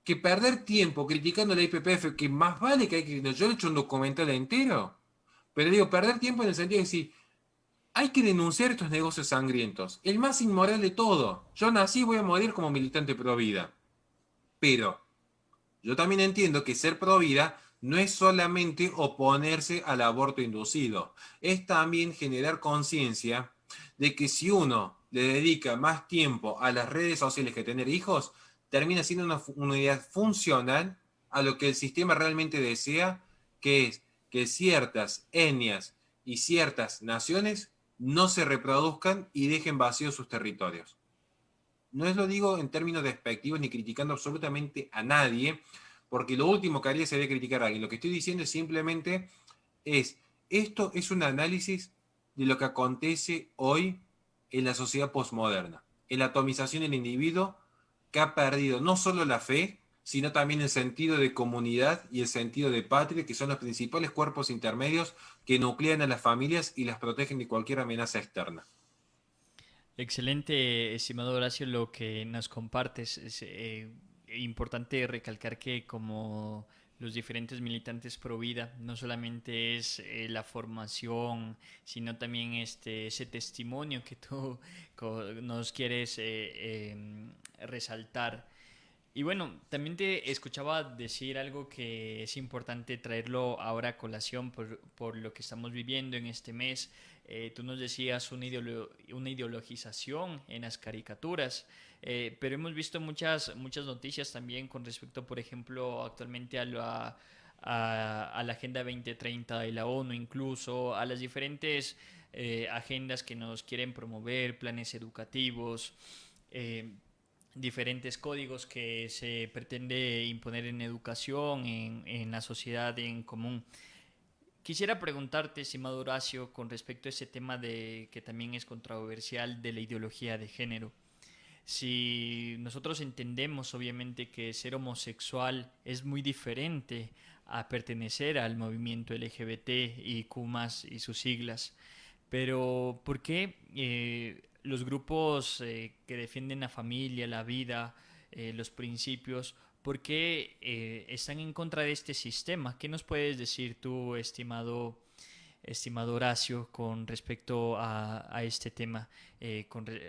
que perder tiempo criticando la IPPF, que más vale que hay que... Yo he hecho un documental entero, pero digo, perder tiempo en el sentido de decir, hay que denunciar estos negocios sangrientos. El más inmoral de todo. Yo nací y voy a morir como militante pro vida. Pero yo también entiendo que ser pro vida no es solamente oponerse al aborto inducido. Es también generar conciencia de que si uno le dedica más tiempo a las redes sociales que tener hijos, termina siendo una unidad funcional a lo que el sistema realmente desea, que es que ciertas etnias y ciertas naciones no se reproduzcan y dejen vacíos sus territorios. No es lo digo en términos despectivos ni criticando absolutamente a nadie, porque lo último que haría sería criticar a alguien. Lo que estoy diciendo es simplemente esto es un análisis de lo que acontece hoy en la sociedad postmoderna, en la atomización del individuo que ha perdido no solo la fe, sino también el sentido de comunidad y el sentido de patria, que son los principales cuerpos intermedios que nuclean a las familias y las protegen de cualquier amenaza externa. Excelente, estimado Horacio, lo que nos compartes. Es importante recalcar que como los diferentes militantes pro vida, no solamente es la formación, sino también ese testimonio que tú nos quieres resaltar. Y bueno, también te escuchaba decir algo que es importante traerlo ahora a colación por lo que estamos viviendo en este mes. Tú nos decías una ideologización en las caricaturas, pero hemos visto muchas noticias también con respecto, por ejemplo, actualmente a la Agenda 2030 de la ONU, incluso a las diferentes agendas que nos quieren promover, planes educativos. eh, Diferentes códigos que se pretende imponer en educación, en la sociedad en común. Quisiera preguntarte, estimado Horacio, con respecto a ese tema que también es controversial de la ideología de género. Si nosotros entendemos, obviamente, que ser homosexual es muy diferente a pertenecer al movimiento LGBT y Q+, y sus siglas, pero ¿por qué los grupos que defienden la familia, la vida, los principios, por qué están en contra de este sistema? ¿Qué nos puedes decir tú, estimado Horacio, con respecto a este tema,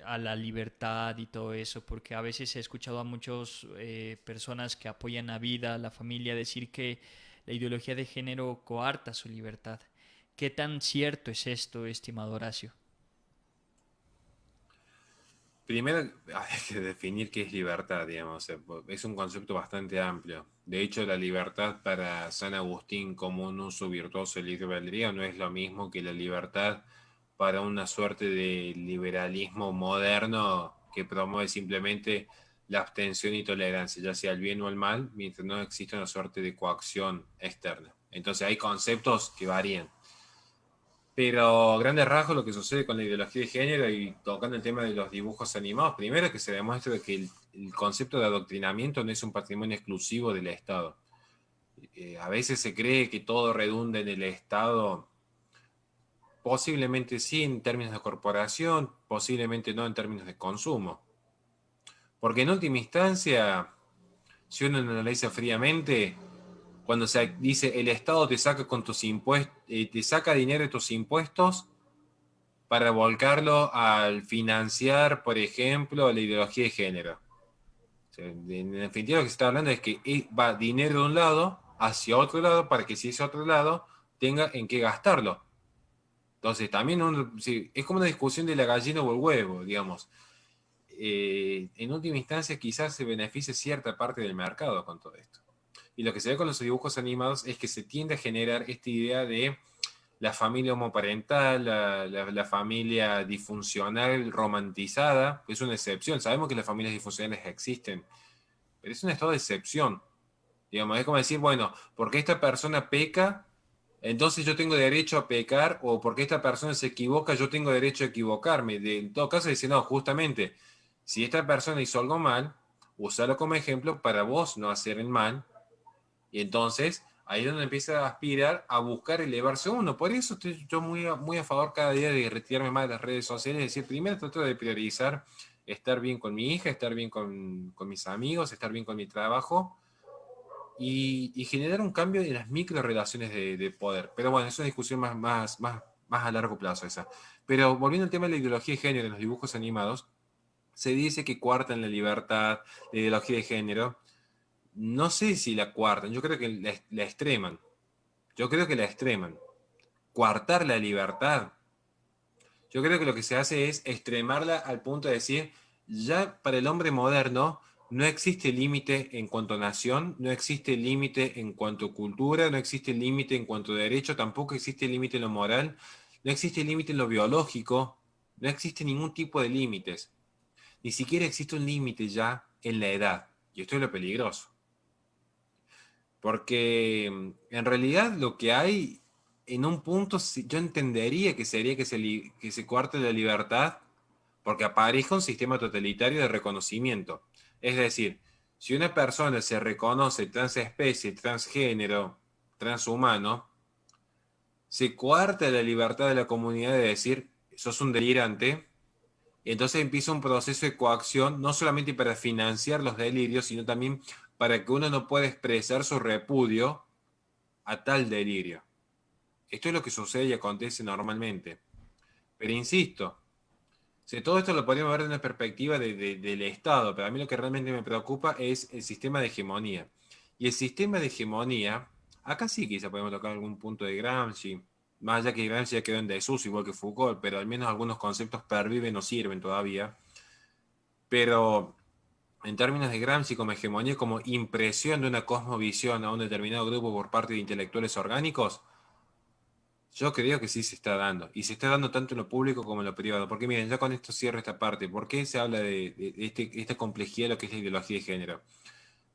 a la libertad y todo eso? Porque a veces he escuchado a muchas personas que apoyan la vida, la familia, decir que la ideología de género coarta su libertad. ¿Qué tan cierto es esto, estimado Horacio? Primero hay que definir qué es libertad, digamos. Es un concepto bastante amplio. De hecho, la libertad para San Agustín como un uso virtuoso del libre albedrío no es lo mismo que la libertad para una suerte de liberalismo moderno que promueve simplemente la abstención y tolerancia, ya sea el bien o el mal, mientras no exista una suerte de coacción externa. Entonces hay conceptos que varían. Pero a grandes rasgos lo que sucede con la ideología de género y tocando el tema de los dibujos animados, primero que se demuestra que el concepto de adoctrinamiento no es un patrimonio exclusivo del Estado. A veces se cree que todo redunda en el Estado Posiblemente sí en términos de corporación, posiblemente no en términos de consumo. Porque en última instancia, si uno lo analiza fríamente, cuando se dice el Estado te saca con tus impuestos, te saca dinero de tus impuestos para volcarlo al financiar, por ejemplo, la ideología de género. O sea, en definitiva lo que se está hablando es que va dinero de un lado hacia otro lado para que si ese otro lado tenga en qué gastarlo. Entonces también sí, es como una discusión de la gallina o el huevo, digamos. En última instancia quizás se beneficie cierta parte del mercado con todo esto. Y lo que se ve con los dibujos animados es que se tiende a generar esta idea de la familia homoparental, la familia disfuncional romantizada, que es una excepción. Sabemos que las familias disfuncionales existen, pero es un estado de excepción. Digamos, es como decir, bueno, porque esta persona peca, entonces yo tengo derecho a pecar, o porque esta persona se equivoca, yo tengo derecho a equivocarme. En todo caso, dice, no, justamente, si esta persona hizo algo mal, úsalo como ejemplo para vos no hacer el mal, y entonces ahí es donde empieza a aspirar a buscar elevarse uno. Por eso estoy yo muy a favor cada día de retirarme más de las redes sociales, es decir, primero trato de priorizar estar bien con mi hija, estar bien con mis amigos, estar bien con mi trabajo y generar un cambio en las micro relaciones de poder. Pero bueno, es una discusión más a largo plazo esa. Pero volviendo al tema de la ideología de género en los dibujos animados, se dice que coartan la libertad, la ideología de género. No sé si la cuartan, yo creo que la extreman. Yo creo que la extreman. Coartar la libertad. Yo creo que lo que se hace es extremarla al punto de decir, ya para el hombre moderno no existe límite en cuanto a nación, no existe límite en cuanto a cultura, no existe límite en cuanto a derecho, tampoco existe límite en lo moral, no existe límite en lo biológico, no existe ningún tipo de límites. Ni siquiera existe un límite ya en la edad. Y esto es lo peligroso. Porque en realidad lo que hay en un punto yo entendería que sería que se coarte la libertad porque aparezca un sistema totalitario de reconocimiento. Es decir, si una persona se reconoce transespecie, transgénero, transhumano, se coarta la libertad de la comunidad de decir, sos un delirante, y entonces empieza un proceso de coacción, no solamente para financiar los delirios, sino también para que uno no pueda expresar su repudio a tal delirio. Esto es lo que sucede y acontece normalmente. Pero insisto, si todo esto lo podríamos ver desde una perspectiva del Estado, pero a mí lo que realmente me preocupa es el sistema de hegemonía. Y el sistema de hegemonía, acá sí quizá podemos tocar algún punto de Gramsci, más allá que Gramsci ya quedó en desuso, igual que Foucault, pero al menos algunos conceptos perviven o sirven todavía. Pero en términos de Gramsci como hegemonía, como impresión de una cosmovisión a un determinado grupo por parte de intelectuales orgánicos, yo creo que sí se está dando, y se está dando tanto en lo público como en lo privado, porque miren, ya con esto cierro esta parte, ¿por qué se habla de esta complejidad de lo que es la ideología de género?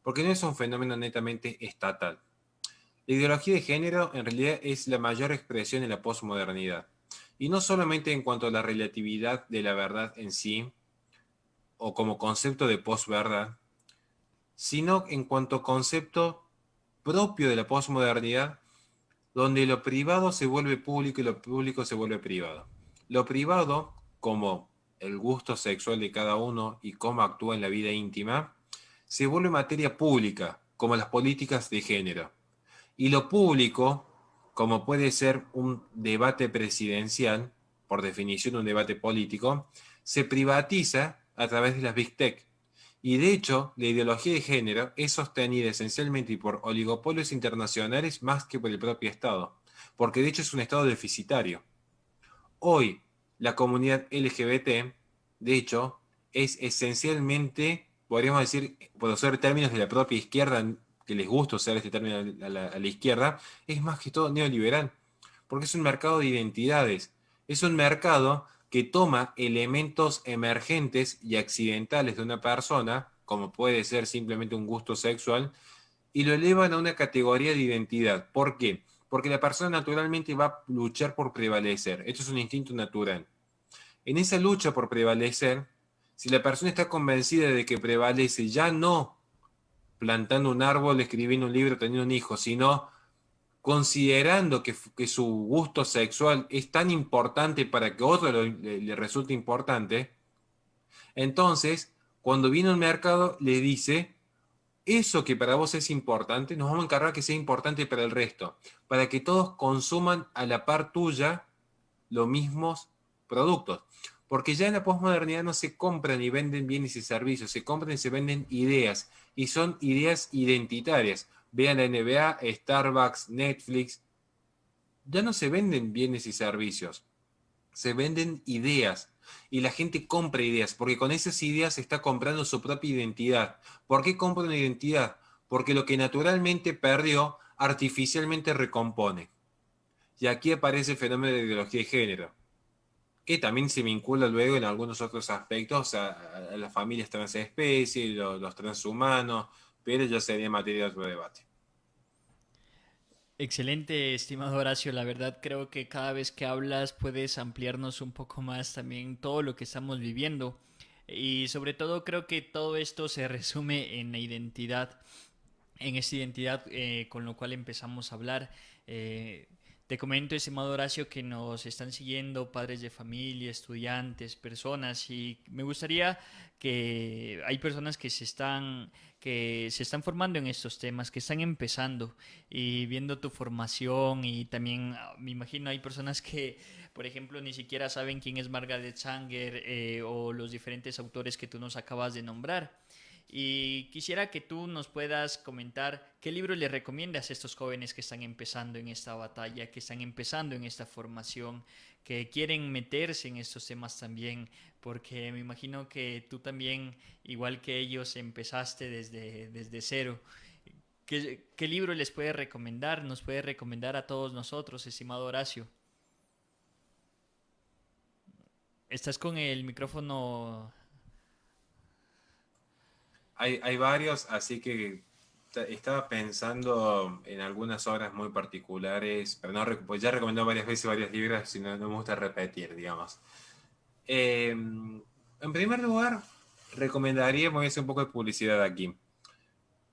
Porque no es un fenómeno netamente estatal. La ideología de género en realidad es la mayor expresión de la posmodernidad, y no solamente en cuanto a la relatividad de la verdad en sí, o como concepto de posverdad, sino en cuanto a concepto propio de la posmodernidad donde lo privado se vuelve público y lo público se vuelve privado. Lo privado, como el gusto sexual de cada uno y cómo actúa en la vida íntima, se vuelve materia pública, como las políticas de género. Y lo público, como puede ser un debate presidencial, por definición un debate político, se privatiza a través de las Big Tech. Y de hecho, la ideología de género es sostenida esencialmente por oligopolios internacionales más que por el propio Estado, porque de hecho es un Estado deficitario. Hoy, la comunidad LGBT, de hecho, es esencialmente, podríamos decir, por usar términos de la propia izquierda, que les gusta usar este término a la izquierda, es más que todo neoliberal, porque es un mercado de identidades, es un mercado que toma elementos emergentes y accidentales de una persona, como puede ser simplemente un gusto sexual, y lo elevan a una categoría de identidad. ¿Por qué? Porque la persona naturalmente va a luchar por prevalecer. Esto es un instinto natural. En esa lucha por prevalecer, si la persona está convencida de que prevalece ya no plantando un árbol, escribiendo un libro, teniendo un hijo, sino considerando que su gusto sexual es tan importante para que otro le resulte importante, entonces, cuando viene al mercado, le dice, eso que para vos es importante, nos vamos a encargar que sea importante para el resto, para que todos consuman a la par tuya los mismos productos. Porque ya en la posmodernidad no se compran y venden bienes y servicios, se compran y se venden ideas, y son ideas identitarias. Vean la NBA, Starbucks, Netflix, ya no se venden bienes y servicios, se venden ideas. Y la gente compra ideas, porque con esas ideas se está comprando su propia identidad. ¿Por qué compra una identidad? Porque lo que naturalmente perdió, artificialmente recompone. Y aquí aparece el fenómeno de ideología de género, que también se vincula luego en algunos otros aspectos a las familias transespecies, los transhumanos, pero ya sería materia de otro debate. Excelente, estimado Horacio. La verdad creo que cada vez que hablas puedes ampliarnos un poco más también todo lo que estamos viviendo. Y sobre todo creo que todo esto se resume en la identidad, en esta identidad con lo cual empezamos a hablar. Eh, Te comento, estimado Horacio, que nos están siguiendo padres de familia, estudiantes, personas, y me gustaría que hay personas que se están formando en estos temas, que están empezando y viendo tu formación y también me imagino hay personas que, por ejemplo, ni siquiera saben quién es Margaret Sanger o los diferentes autores que tú nos acabas de nombrar. Y quisiera que tú nos puedas comentar qué libro le recomiendas a estos jóvenes que están empezando en esta batalla, que están empezando en esta formación, que quieren meterse en estos temas también, porque me imagino que tú también, igual que ellos, empezaste desde cero. ¿Qué libro les puede recomendar? Nos puede recomendar a todos nosotros, estimado Horacio. Estás con el micrófono. Hay varios, así que estaba pensando en algunas obras muy particulares, pero no, pues ya recomendó varias veces varios libros, y no me gusta repetir, digamos. En primer lugar, recomendaría, voy a hacer un poco de publicidad aquí.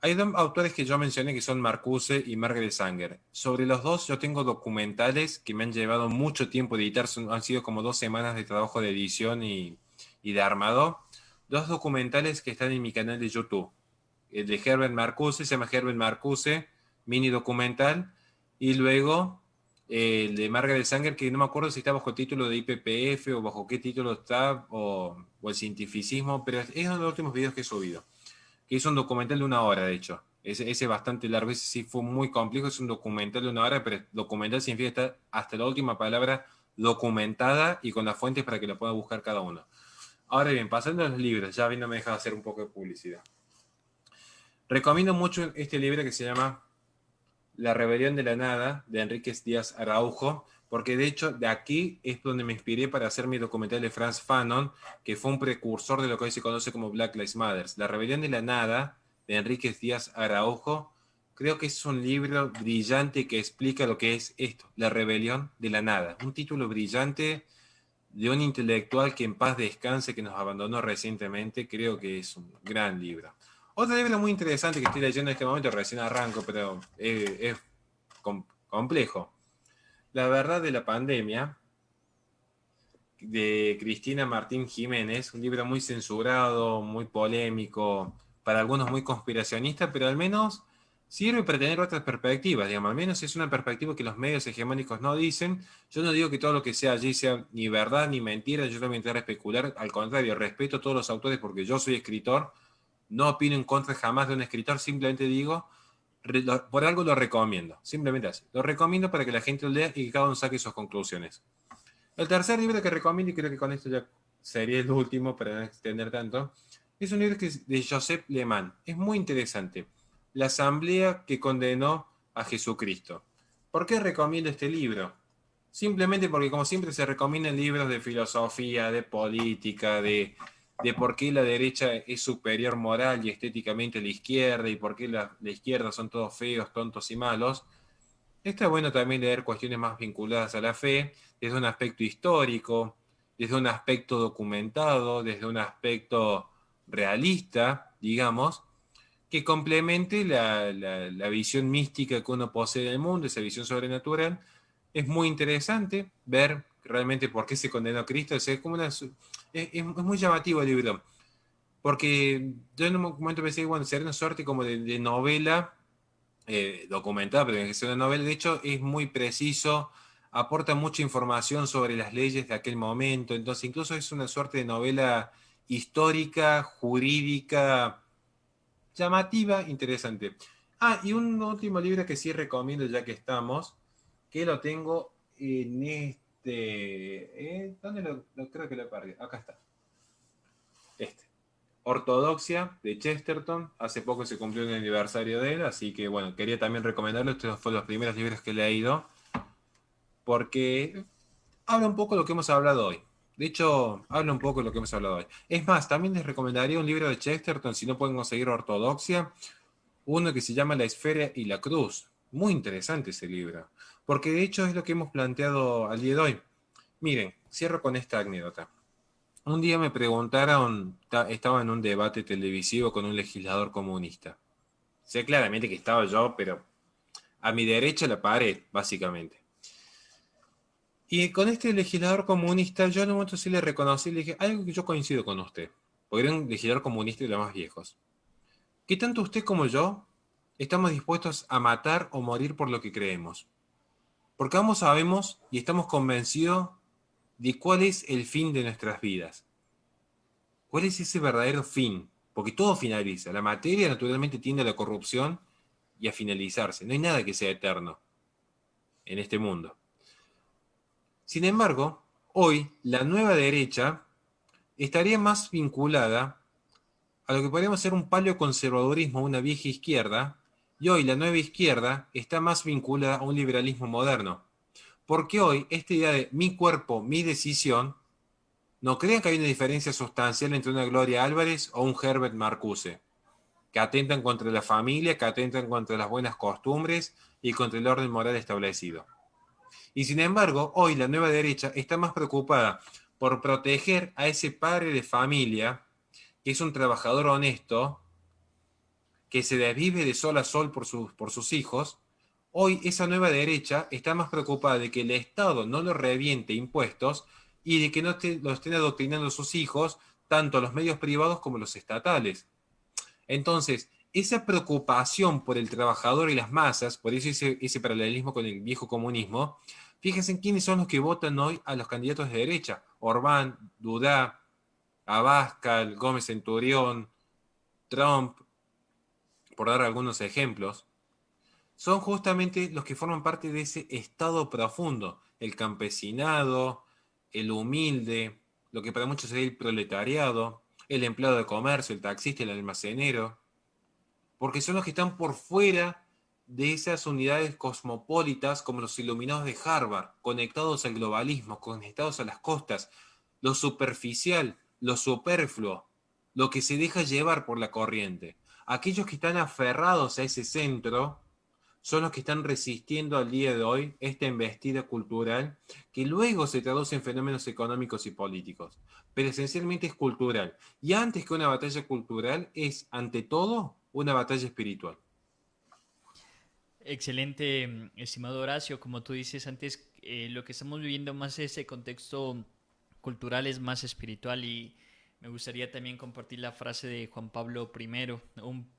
Hay dos autores que yo mencioné que son Marcuse y Margaret Sanger. Sobre los dos yo tengo documentales que me han llevado mucho tiempo de editar, han sido como 2 semanas de trabajo de edición y de armado. Dos documentales que están en mi canal de YouTube. El de Herbert Marcuse, se llama Herbert Marcuse, mini documental, y luego el de Margaret Sanger, que no me acuerdo si está bajo el título de IPPF o bajo qué título está, o el cientificismo, pero es uno de los últimos videos que he subido, que hizo un documental de 1 hora, de hecho. Ese es bastante largo, ese sí fue muy complejo, es un documental de 1 hora, pero documental significa estar hasta la última palabra documentada y con las fuentes para que lo pueda buscar cada uno. Ahora bien, pasando a los libros, ya no me deja hacer un poco de publicidad. Recomiendo mucho este libro que se llama La rebelión de la nada, de Enríquez Díaz Araujo, porque de hecho de aquí es donde me inspiré para hacer mi documental de Frantz Fanon, que fue un precursor de lo que hoy se conoce como Black Lives Matter. La rebelión de la nada, de Enríquez Díaz Araujo, creo que es un libro brillante que explica lo que es esto, la rebelión de la nada. Un título brillante de un intelectual que en paz descanse, que nos abandonó recientemente. Creo que es un gran libro. Otro libro muy interesante que estoy leyendo en este momento, recién arranco, pero es complejo. La verdad de la pandemia, de Cristina Martín Jiménez, un libro muy censurado, muy polémico, para algunos muy conspiracionista, pero al menos sirve para tener otras perspectivas, digamos, al menos es una perspectiva que los medios hegemónicos no dicen. Yo no digo que todo lo que sea allí sea ni verdad ni mentira, yo no voy a intentar especular, al contrario, respeto a todos los autores porque yo soy escritor, no opino en contra jamás de un escritor, simplemente digo, por algo lo recomiendo, simplemente así, lo recomiendo para que la gente lo lea y que cada uno saque sus conclusiones. El tercer libro que recomiendo, y creo que con esto ya sería el último para no extender tanto, es un libro que es de Joseph Leman. Es muy interesante. La asamblea que condenó a Jesucristo. ¿Por qué recomiendo este libro? Simplemente porque, como siempre, se recomiendan libros de filosofía, de política, de por qué la derecha es superior moral y estéticamente a la izquierda, y por qué la izquierda son todos feos, tontos y malos. Está bueno también leer cuestiones más vinculadas a la fe, desde un aspecto histórico, desde un aspecto documentado, desde un aspecto realista, digamos. que complemente la visión mística que uno posee del mundo, esa visión sobrenatural. Es muy interesante ver realmente por qué se condenó a Cristo. Es, como es muy llamativo el libro, porque yo en un momento pensé, bueno, sería una suerte como de novela documentada, pero tiene que ser una novela. De hecho, es muy preciso, aporta mucha información sobre las leyes de aquel momento. Entonces, incluso es una suerte de novela histórica, jurídica, llamativa, interesante. Ah, y un último libro que sí recomiendo ya que estamos, que lo tengo en ¿dónde creo que lo perdí? Acá está. Este. Ortodoxia de Chesterton. Hace poco se cumplió el aniversario de él, así que bueno, quería también recomendarlo. Estos fueron los primeros libros que he leído, porque habla un poco de lo que hemos hablado hoy. De hecho, habla un poco de lo que hemos hablado hoy. Es más, también les recomendaría un libro de Chesterton, si no pueden conseguir Ortodoxia, uno que se llama La Esfera y la Cruz. Muy interesante ese libro, porque de hecho es lo que hemos planteado al día de hoy. Miren, cierro con esta anécdota. Un día me preguntaron, estaba en un debate televisivo con un legislador comunista. Sé claramente que estaba yo, pero a mi derecha la pared, básicamente. Y con este legislador comunista, yo en un momento sí le reconocí, le dije, algo que yo coincido con usted, porque era un legislador comunista de los más viejos. ¿Qué tanto usted como yo estamos dispuestos a matar o morir por lo que creemos? Porque ambos sabemos y estamos convencidos de cuál es el fin de nuestras vidas. ¿Cuál es ese verdadero fin? Porque todo finaliza. La materia naturalmente tiende a la corrupción y a finalizarse. No hay nada que sea eterno en este mundo. Sin embargo, hoy la nueva derecha estaría más vinculada a lo que podríamos ser un paleoconservadurismo, una vieja izquierda, y hoy la nueva izquierda está más vinculada a un liberalismo moderno. Porque hoy esta idea de mi cuerpo, mi decisión, no crean que hay una diferencia sustancial entre una Gloria Álvarez o un Herbert Marcuse, que atentan contra la familia, que atentan contra las buenas costumbres y contra el orden moral establecido. Y sin embargo, hoy la nueva derecha está más preocupada por proteger a ese padre de familia, que es un trabajador honesto, que se desvive de sol a sol por sus hijos. Hoy esa nueva derecha está más preocupada de que el Estado no lo reviente impuestos y de que no lo estén adoctrinando sus hijos, tanto los medios privados como los estatales. Entonces, esa preocupación por el trabajador y las masas, por eso ese paralelismo con el viejo comunismo, fíjense en quiénes son los que votan hoy a los candidatos de derecha. Orbán, Dudá, Abascal, Gómez Centurión, Trump, por dar algunos ejemplos, son justamente los que forman parte de ese estado profundo, el campesinado, el humilde, lo que para muchos sería el proletariado, el empleado de comercio, el taxista, el almacenero, porque son los que están por fuera de esas unidades cosmopolitas como los iluminados de Harvard, conectados al globalismo, conectados a las costas, lo superficial, lo superfluo, lo que se deja llevar por la corriente. Aquellos que están aferrados a ese centro son los que están resistiendo al día de hoy esta embestida cultural que luego se traduce en fenómenos económicos y políticos. Pero esencialmente es cultural. Y antes que una batalla cultural es, ante todo, una batalla espiritual. Excelente, estimado Horacio. Como tú dices antes, lo que estamos viviendo más ese contexto cultural es más espiritual y me gustaría también compartir la frase de Juan Pablo I, un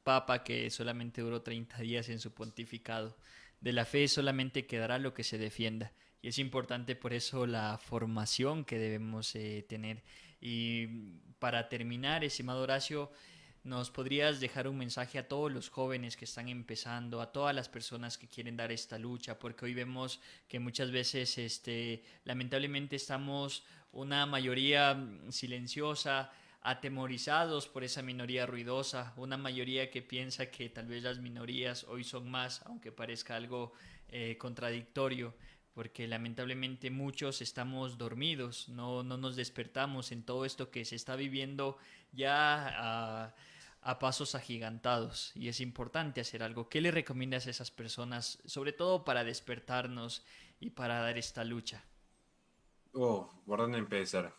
papa que solamente duró 30 días en su pontificado. De la fe solamente quedará lo que se defienda. Y es importante por eso la formación que debemos tener. Y para terminar, estimado Horacio, ¿nos podrías dejar un mensaje a todos los jóvenes que están empezando, a todas las personas que quieren dar esta lucha? Porque hoy vemos que muchas veces, lamentablemente, estamos una mayoría silenciosa, atemorizados por esa minoría ruidosa, una mayoría que piensa que tal vez las minorías hoy son más, aunque parezca algo contradictorio, porque lamentablemente muchos estamos dormidos, no nos despertamos en todo esto que se está viviendo ya a pasos agigantados y es importante hacer algo. ¿Qué le recomiendas a esas personas, sobre todo para despertarnos y para dar esta lucha? ¿Por dónde empezar?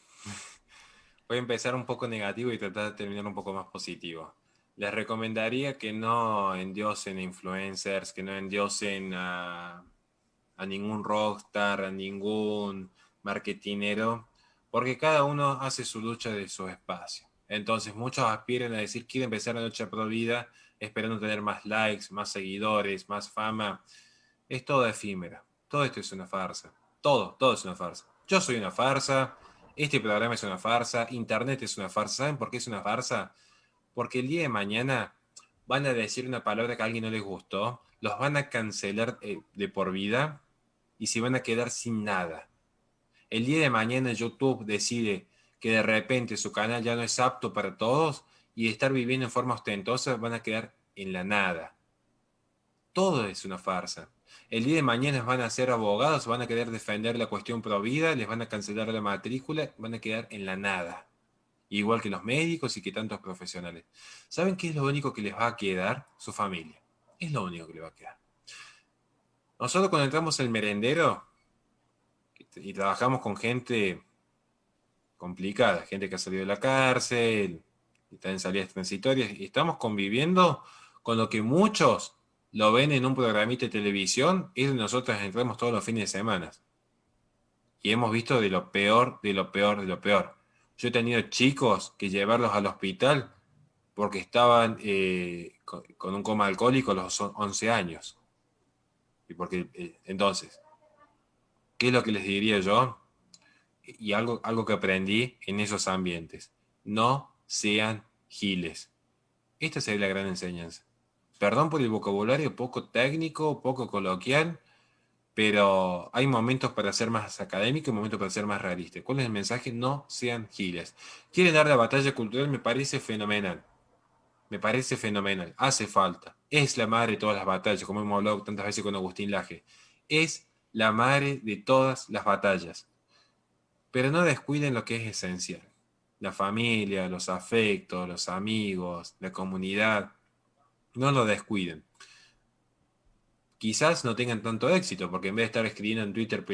Voy a empezar un poco negativo y tratar de terminar un poco más positivo. Les recomendaría que no endiosen a influencers, que no endiosen a ningún rockstar, a ningún marketinero, porque cada uno hace su lucha de su espacio. Entonces muchos aspiran a decir, quiero empezar la lucha pro vida, esperando tener más likes, más seguidores, más fama. Es todo efímero. Todo esto es una farsa. Todo es una farsa. Yo soy una farsa, este programa es una farsa, Internet es una farsa. ¿Saben por qué es una farsa? Porque el día de mañana van a decir una palabra que a alguien no les gustó, los van a cancelar de por vida y se van a quedar sin nada. El día de mañana YouTube decide que de repente su canal ya no es apto para todos y de estar viviendo en forma ostentosa van a quedar en la nada. Todo es una farsa. El día de mañana van a ser abogados, van a querer defender la cuestión pro vida, les van a cancelar la matrícula, van a quedar en la nada. Igual que los médicos y que tantos profesionales. ¿Saben qué es lo único que les va a quedar? Su familia. Es lo único que les va a quedar. Nosotros cuando entramos al merendero y trabajamos con gente complicada, gente que ha salido de la cárcel, y está en salidas transitorias, y estamos conviviendo con lo que muchos lo ven en un programita de televisión, es donde nosotros entramos todos los fines de semana. Y hemos visto de lo peor, de lo peor, de lo peor. Yo he tenido chicos que llevarlos al hospital porque estaban con un coma alcohólico a los 11 años. Y porque, entonces, ¿qué es lo que les diría yo? Y algo que aprendí en esos ambientes. No sean giles. Esta sería la gran enseñanza. Perdón por el vocabulario poco técnico, poco coloquial, pero hay momentos para ser más académico y momentos para ser más realista. ¿Cuál es el mensaje? No sean giles. ¿Quieren dar la batalla cultural? Me parece fenomenal. Me parece fenomenal. Hace falta. Es la madre de todas las batallas, como hemos hablado tantas veces con Agustín Laje. Es la madre de todas las batallas. Pero no descuiden lo que es esencial. La familia, los afectos, los amigos, la comunidad. No lo descuiden. Quizás no tengan tanto éxito, porque en vez de estar escribiendo en Twitter,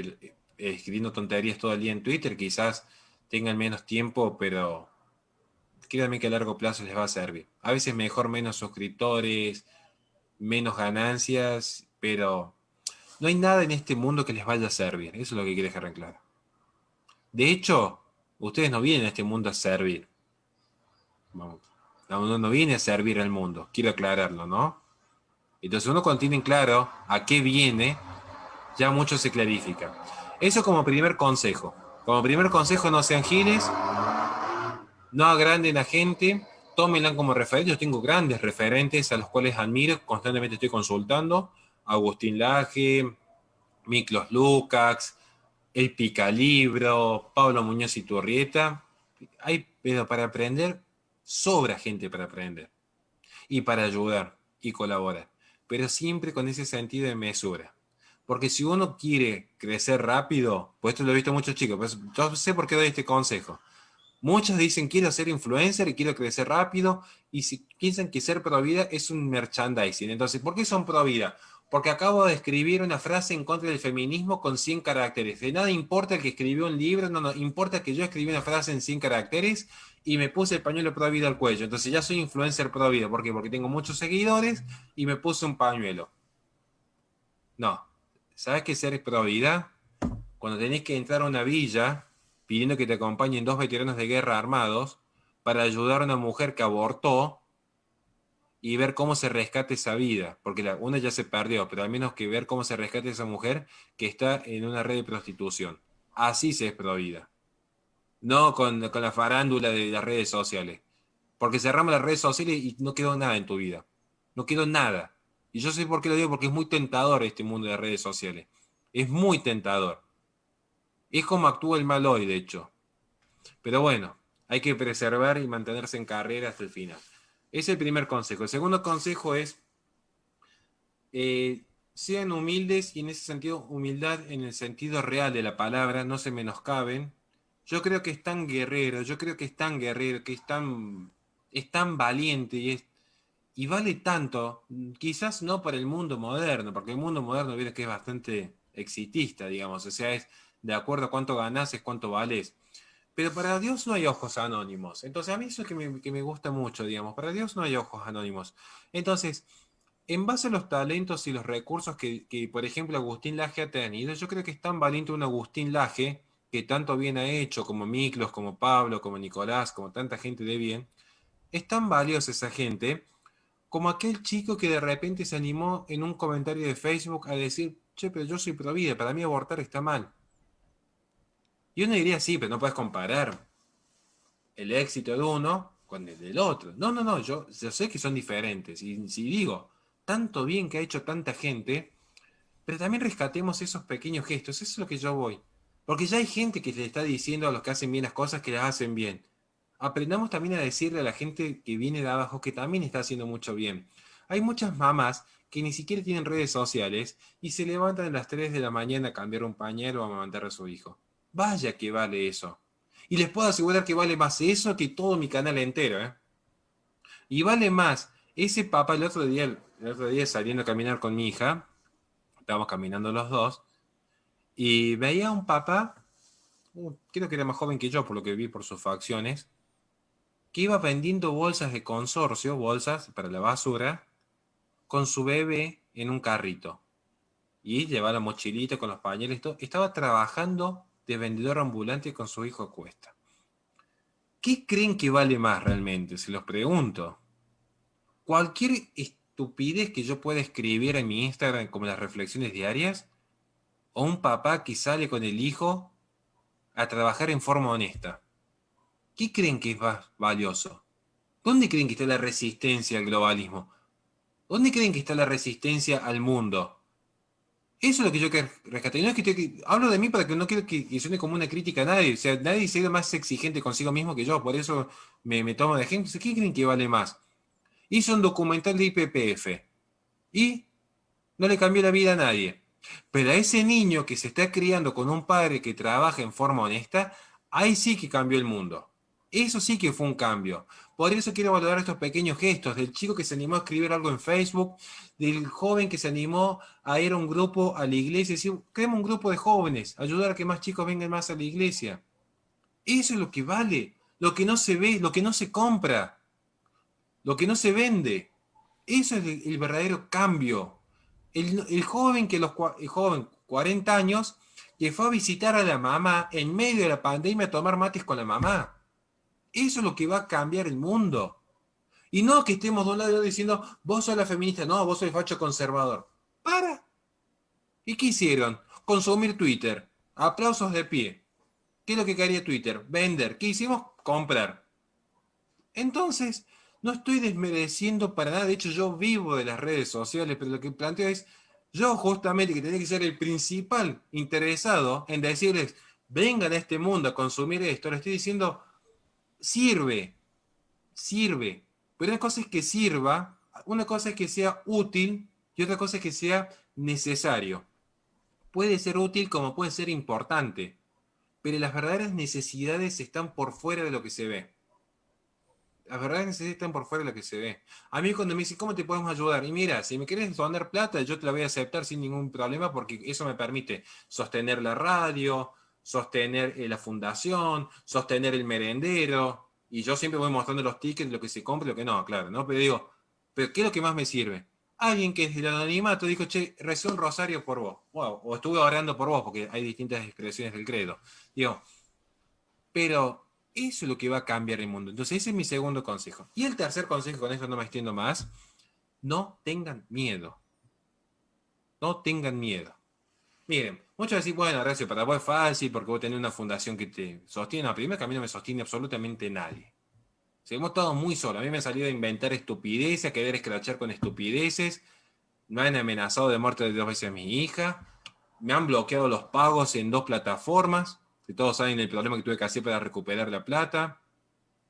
escribiendo tonterías todo el día en Twitter, quizás tengan menos tiempo, pero créanme que a largo plazo les va a servir. A veces mejor menos suscriptores, menos ganancias, pero no hay nada en este mundo que les vaya a servir. Eso es lo que quiero dejar en claro. De hecho, ustedes no vienen a este mundo a servir. Vamos, uno no viene a servir al mundo. Quiero aclararlo, ¿no? Entonces uno cuando tiene claro a qué viene, ya mucho se clarifica. Eso como primer consejo. Como primer consejo, no sean giles, no agranden a gente, tómenla como referente. Yo tengo grandes referentes a los cuales admiro, constantemente estoy consultando. Agustín Laje, Miklos Lukács, El Picalibro, Pablo Muñoz y Turrieta. Hay, pero para aprender, sobra gente para aprender. Y para ayudar y colaborar. Pero siempre con ese sentido de mesura. Porque si uno quiere crecer rápido, pues esto lo he visto muchos chicos, pues yo sé por qué doy este consejo. Muchos dicen quiero ser influencer y quiero crecer rápido y si piensan que ser pro vida es un merchandising. Entonces, ¿por qué son pro vida? Porque acabo de escribir una frase en contra del feminismo con 100 caracteres. De nada importa el que escribió un libro, no importa que yo escribí una frase en 100 caracteres y me puse el pañuelo pro vida al cuello. Entonces ya soy influencer pro vida. ¿Por qué? Porque tengo muchos seguidores y me puse un pañuelo. No. ¿Sabes qué es ser pro vida? Cuando tenés que entrar a una villa pidiendo que te acompañen dos veteranos de guerra armados para ayudar a una mujer que abortó y ver cómo se rescate esa vida, porque una ya se perdió, pero al menos que ver cómo se rescate esa mujer que está en una red de prostitución. Así se es pro vida, no con la farándula de las redes sociales, porque cerramos las redes sociales y no quedó nada en tu vida, no quedó nada. Y yo sé por qué lo digo, porque es muy tentador este mundo de redes sociales, es muy tentador. Es como actúa el mal hoy, de hecho. Pero bueno, hay que preservar y mantenerse en carrera hasta el final. Ese es el primer consejo. El segundo consejo es, sean humildes y en ese sentido, humildad en el sentido real de la palabra, no se menoscaben. Yo creo que es tan guerrero, yo creo que es tan guerrero, que es tan valiente y vale tanto, quizás no para el mundo moderno, porque el mundo moderno viene que es bastante exitista, digamos, o sea, es de acuerdo a cuánto ganás, es cuánto vales. Pero para Dios no hay ojos anónimos. Entonces, a mí eso es que me gusta mucho, digamos. Para Dios no hay ojos anónimos. Entonces, en base a los talentos y los recursos que, por ejemplo, Agustín Laje ha tenido, yo creo que es tan valiente un Agustín Laje, que tanto bien ha hecho, como Miklos, como Pablo, como Nicolás, como tanta gente de bien, es tan valiosa esa gente, como aquel chico que de repente se animó en un comentario de Facebook a decir, che, pero yo soy pro vida, para mí abortar está mal. Y uno diría, sí, pero no puedes comparar el éxito de uno con el del otro. No, no, no, yo sé que son diferentes. Y si digo, tanto bien que ha hecho tanta gente, pero también rescatemos esos pequeños gestos, eso es lo que yo voy. Porque ya hay gente que le está diciendo a los que hacen bien las cosas que las hacen bien. Aprendamos también a decirle a la gente que viene de abajo que también está haciendo mucho bien. Hay muchas mamás que ni siquiera tienen redes sociales y se levantan a las 3 de la mañana a cambiar un pañal o a amamantar a su hijo. Vaya que vale eso. Y les puedo asegurar que vale más eso que todo mi canal entero, ¿eh? Y vale más ese papá el otro día saliendo a caminar con mi hija, estábamos caminando los dos, y veía a un papá, creo que era más joven que yo por lo que vi por sus facciones, que iba vendiendo bolsas de consorcio, bolsas para la basura, con su bebé en un carrito. Y llevaba la mochilita con los pañales y todo. Estaba trabajando de vendedor ambulante con su hijo a cuesta. ¿Qué creen que vale más realmente? Se los pregunto. Cualquier estupidez que yo pueda escribir en mi Instagram como las reflexiones diarias, o un papá que sale con el hijo a trabajar en forma honesta. ¿Qué creen que es más valioso? ¿Dónde creen que está la resistencia al globalismo? ¿Dónde creen que está la resistencia al mundo? Eso es lo que yo quiero rescatar. Y no es hablo de mí para que no quiero que suene como una crítica a nadie. O sea, nadie se ve más exigente consigo mismo que yo. Por eso me tomo de ejemplo. ¿Qué creen que vale más? Hizo un documental de IPPF y no le cambió la vida a nadie. Pero a ese niño que se está criando con un padre que trabaja en forma honesta, ahí sí que cambió el mundo. Eso sí que fue un cambio. Por eso quiero valorar estos pequeños gestos del chico que se animó a escribir algo en Facebook, del joven que se animó a ir a un grupo a la iglesia y decir, creemos un grupo de jóvenes, ayudar a que más chicos vengan más a la iglesia. Eso es lo que vale, lo que no se ve, lo que no se compra, lo que no se vende. Eso es el verdadero cambio. El joven el joven, 40 años, que fue a visitar a la mamá en medio de la pandemia a tomar mates con la mamá. Eso es lo que va a cambiar el mundo. Y no que estemos de un lado diciendo, vos sos la feminista, no, vos sos el facho conservador. Para. ¿Y qué hicieron? Consumir Twitter. Aplausos de pie. ¿Qué es lo que quería Twitter? Vender. ¿Qué hicimos? Comprar. Entonces, no estoy desmereciendo para nada, de hecho yo vivo de las redes sociales, pero lo que planteo es, yo justamente que tenía que ser el principal interesado en decirles, vengan a este mundo a consumir esto, le estoy diciendo, sirve, sirve, pero una cosa es que sirva, una cosa es que sea útil y otra cosa es que sea necesario. Puede ser útil como puede ser importante, pero las verdaderas necesidades están por fuera de lo que se ve. Las verdades necesitan por fuera de lo que se ve. A mí cuando me dicen, ¿cómo te podemos ayudar? Y mira, si me quieres donar plata, yo te la voy a aceptar sin ningún problema porque eso me permite sostener la radio, sostener la fundación, sostener el merendero. Y yo siempre voy mostrando los tickets, lo que se compra y lo que no, claro, ¿no? Pero digo, ¿pero qué es lo que más me sirve? Alguien que desde el anonimato dijo, che, recé un rosario por vos. Wow, o estuve orando por vos, porque hay distintas expresiones del credo. Digo, pero eso es lo que va a cambiar el mundo. Entonces, ese es mi segundo consejo. Y el tercer consejo, con eso no me extiendo más, no tengan miedo. No tengan miedo. Miren, muchos decís, bueno, Horacio, para vos es fácil porque vos tenés una fundación que te sostiene. No, primero que a mí no me sostiene absolutamente nadie. Seguimos todos muy solos. A mí me ha salido a inventar estupideces, a querer escrachar con estupideces. Me han amenazado de muerte de 2 veces a mi hija. Me han bloqueado los pagos en 2 plataformas. Que todos saben el problema que tuve que hacer para recuperar la plata.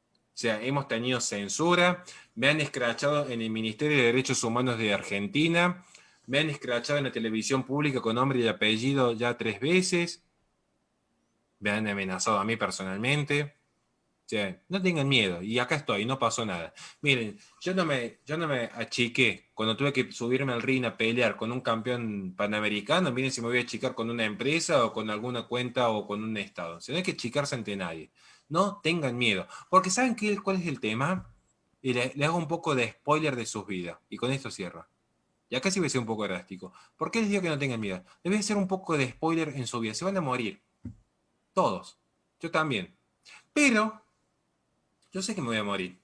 O sea, hemos tenido censura, me han escrachado en el Ministerio de Derechos Humanos de Argentina, me han escrachado en la televisión pública con nombre y apellido ya 3 veces, me han amenazado a mí personalmente. O sea, no tengan miedo, y acá estoy, no pasó nada. Miren, yo no me achiqué cuando tuve que subirme al ring a pelear con un campeón panamericano. Miren si me voy a achicar con una empresa o con alguna cuenta o con un estado. O sea, no hay que achicarse ante nadie. No tengan miedo. Porque ¿saben cuál es el tema? Y le hago un poco de spoiler de sus vidas. Y con esto cierro. Y acá sí voy a ser un poco drástico. ¿Por qué les digo que no tengan miedo? Les voy a hacer un poco de spoiler en su vida. Se van a morir. Todos. Yo también. Pero, yo sé que me voy a morir.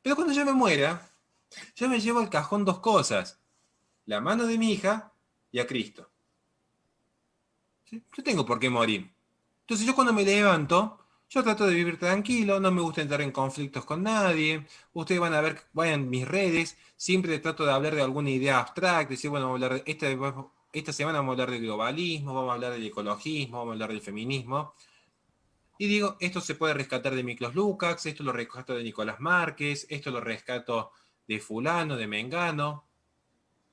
Pero cuando yo me muera, yo me llevo al cajón dos cosas. La mano de mi hija y a Cristo. ¿Sí? Yo tengo por qué morir. Entonces yo cuando me levanto, yo trato de vivir tranquilo, no me gusta entrar en conflictos con nadie. Ustedes van a ver, vayan mis redes, siempre trato de hablar de alguna idea abstracta, decir, bueno, vamos a hablar de, esta semana vamos a hablar del globalismo, vamos a hablar del ecologismo, vamos a hablar del feminismo. Y digo, esto se puede rescatar de Miklos Lukács, esto lo rescato de Nicolás Márquez, esto lo rescato de fulano, de Mengano.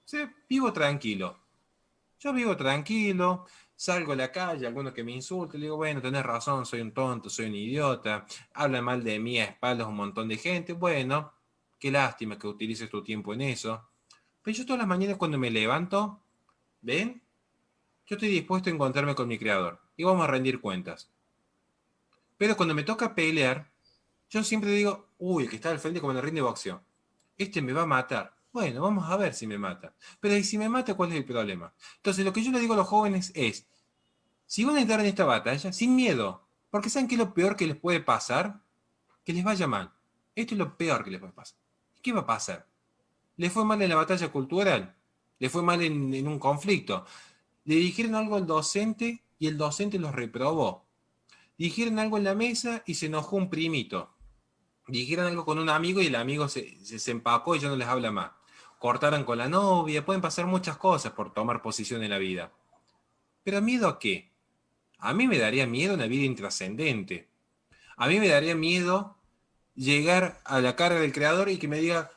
Sí, vivo tranquilo. Yo vivo tranquilo, salgo a la calle, alguno que me insulte, le digo, bueno, tenés razón, soy un tonto, soy un idiota, habla mal de mí a espaldas un montón de gente, bueno, qué lástima que utilices tu tiempo en eso. Pero yo todas las mañanas cuando me levanto, ¿ven? Yo estoy dispuesto a encontrarme con mi creador y vamos a rendir cuentas. Pero cuando me toca pelear, yo siempre digo, uy, el que está al frente como en el ring de boxeo, este me va a matar. Bueno, vamos a ver si me mata. Pero ¿y si me mata, cuál es el problema? Entonces, lo que yo le digo a los jóvenes es, si van a entrar en esta batalla, sin miedo, porque ¿saben qué es lo peor que les puede pasar? Que les vaya mal. Esto es lo peor que les puede pasar. ¿Qué va a pasar? ¿Les fue mal en la batalla cultural? ¿Les fue mal en un conflicto? Le dijeron algo al docente y el docente los reprobó. Dijeron algo en la mesa y se enojó un primito. Dijeron algo con un amigo y el amigo se empacó y ya no les habla más. Cortaron con la novia, pueden pasar muchas cosas por tomar posición en la vida. ¿Pero miedo a qué? A mí me daría miedo una vida intrascendente. A mí me daría miedo llegar a la cara del creador y que me diga,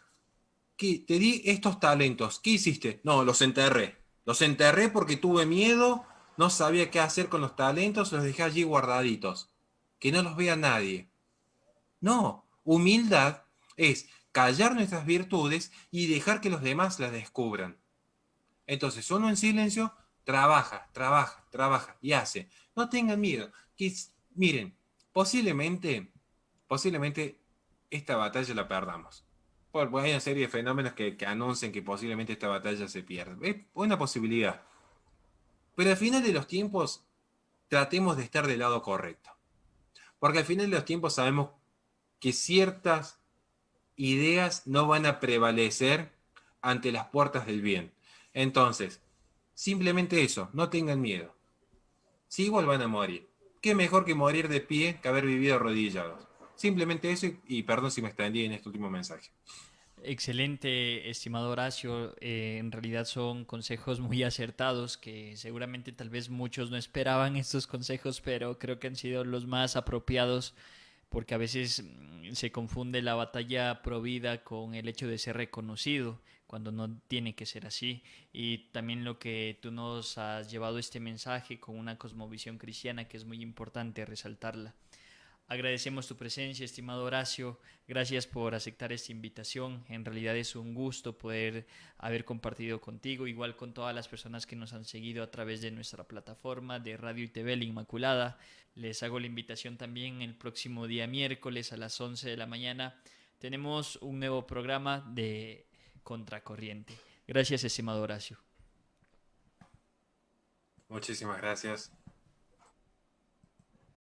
¿qué? Te di estos talentos, ¿qué hiciste? No, los enterré. Los enterré porque tuve miedo, no sabía qué hacer con los talentos, los dejé allí guardaditos. Que no los vea nadie. No, humildad es callar nuestras virtudes y dejar que los demás las descubran. Entonces, uno en silencio trabaja, trabaja, trabaja y hace. No tengan miedo. Miren, posiblemente esta batalla la perdamos. Hay una serie de fenómenos que anuncian que posiblemente esta batalla se pierda. Es una posibilidad. Pero al final de los tiempos, tratemos de estar del lado correcto. Porque al final de los tiempos sabemos que ciertas ideas no van a prevalecer ante las puertas del bien. Entonces, simplemente eso, no tengan miedo. Si igual van a morir. ¿Qué mejor que morir de pie que haber vivido arrodillados? Simplemente eso y perdón si me extendí en este último mensaje. Excelente, estimado Horacio. En realidad son consejos muy acertados que seguramente tal vez muchos no esperaban estos consejos, pero creo que han sido los más apropiados porque a veces se confunde la batalla provida con el hecho de ser reconocido, cuando no tiene que ser así. Y también lo que tú nos has llevado este mensaje con una cosmovisión cristiana que es muy importante resaltarla. Agradecemos tu presencia, estimado Horacio. Gracias por aceptar esta invitación. En realidad es un gusto poder haber compartido contigo, igual con todas las personas que nos han seguido a través de nuestra plataforma de Radio y TV La Inmaculada. Les hago la invitación también el próximo día miércoles a las 11 de la mañana. Tenemos un nuevo programa de Contracorriente. Gracias, estimado Horacio. Muchísimas gracias.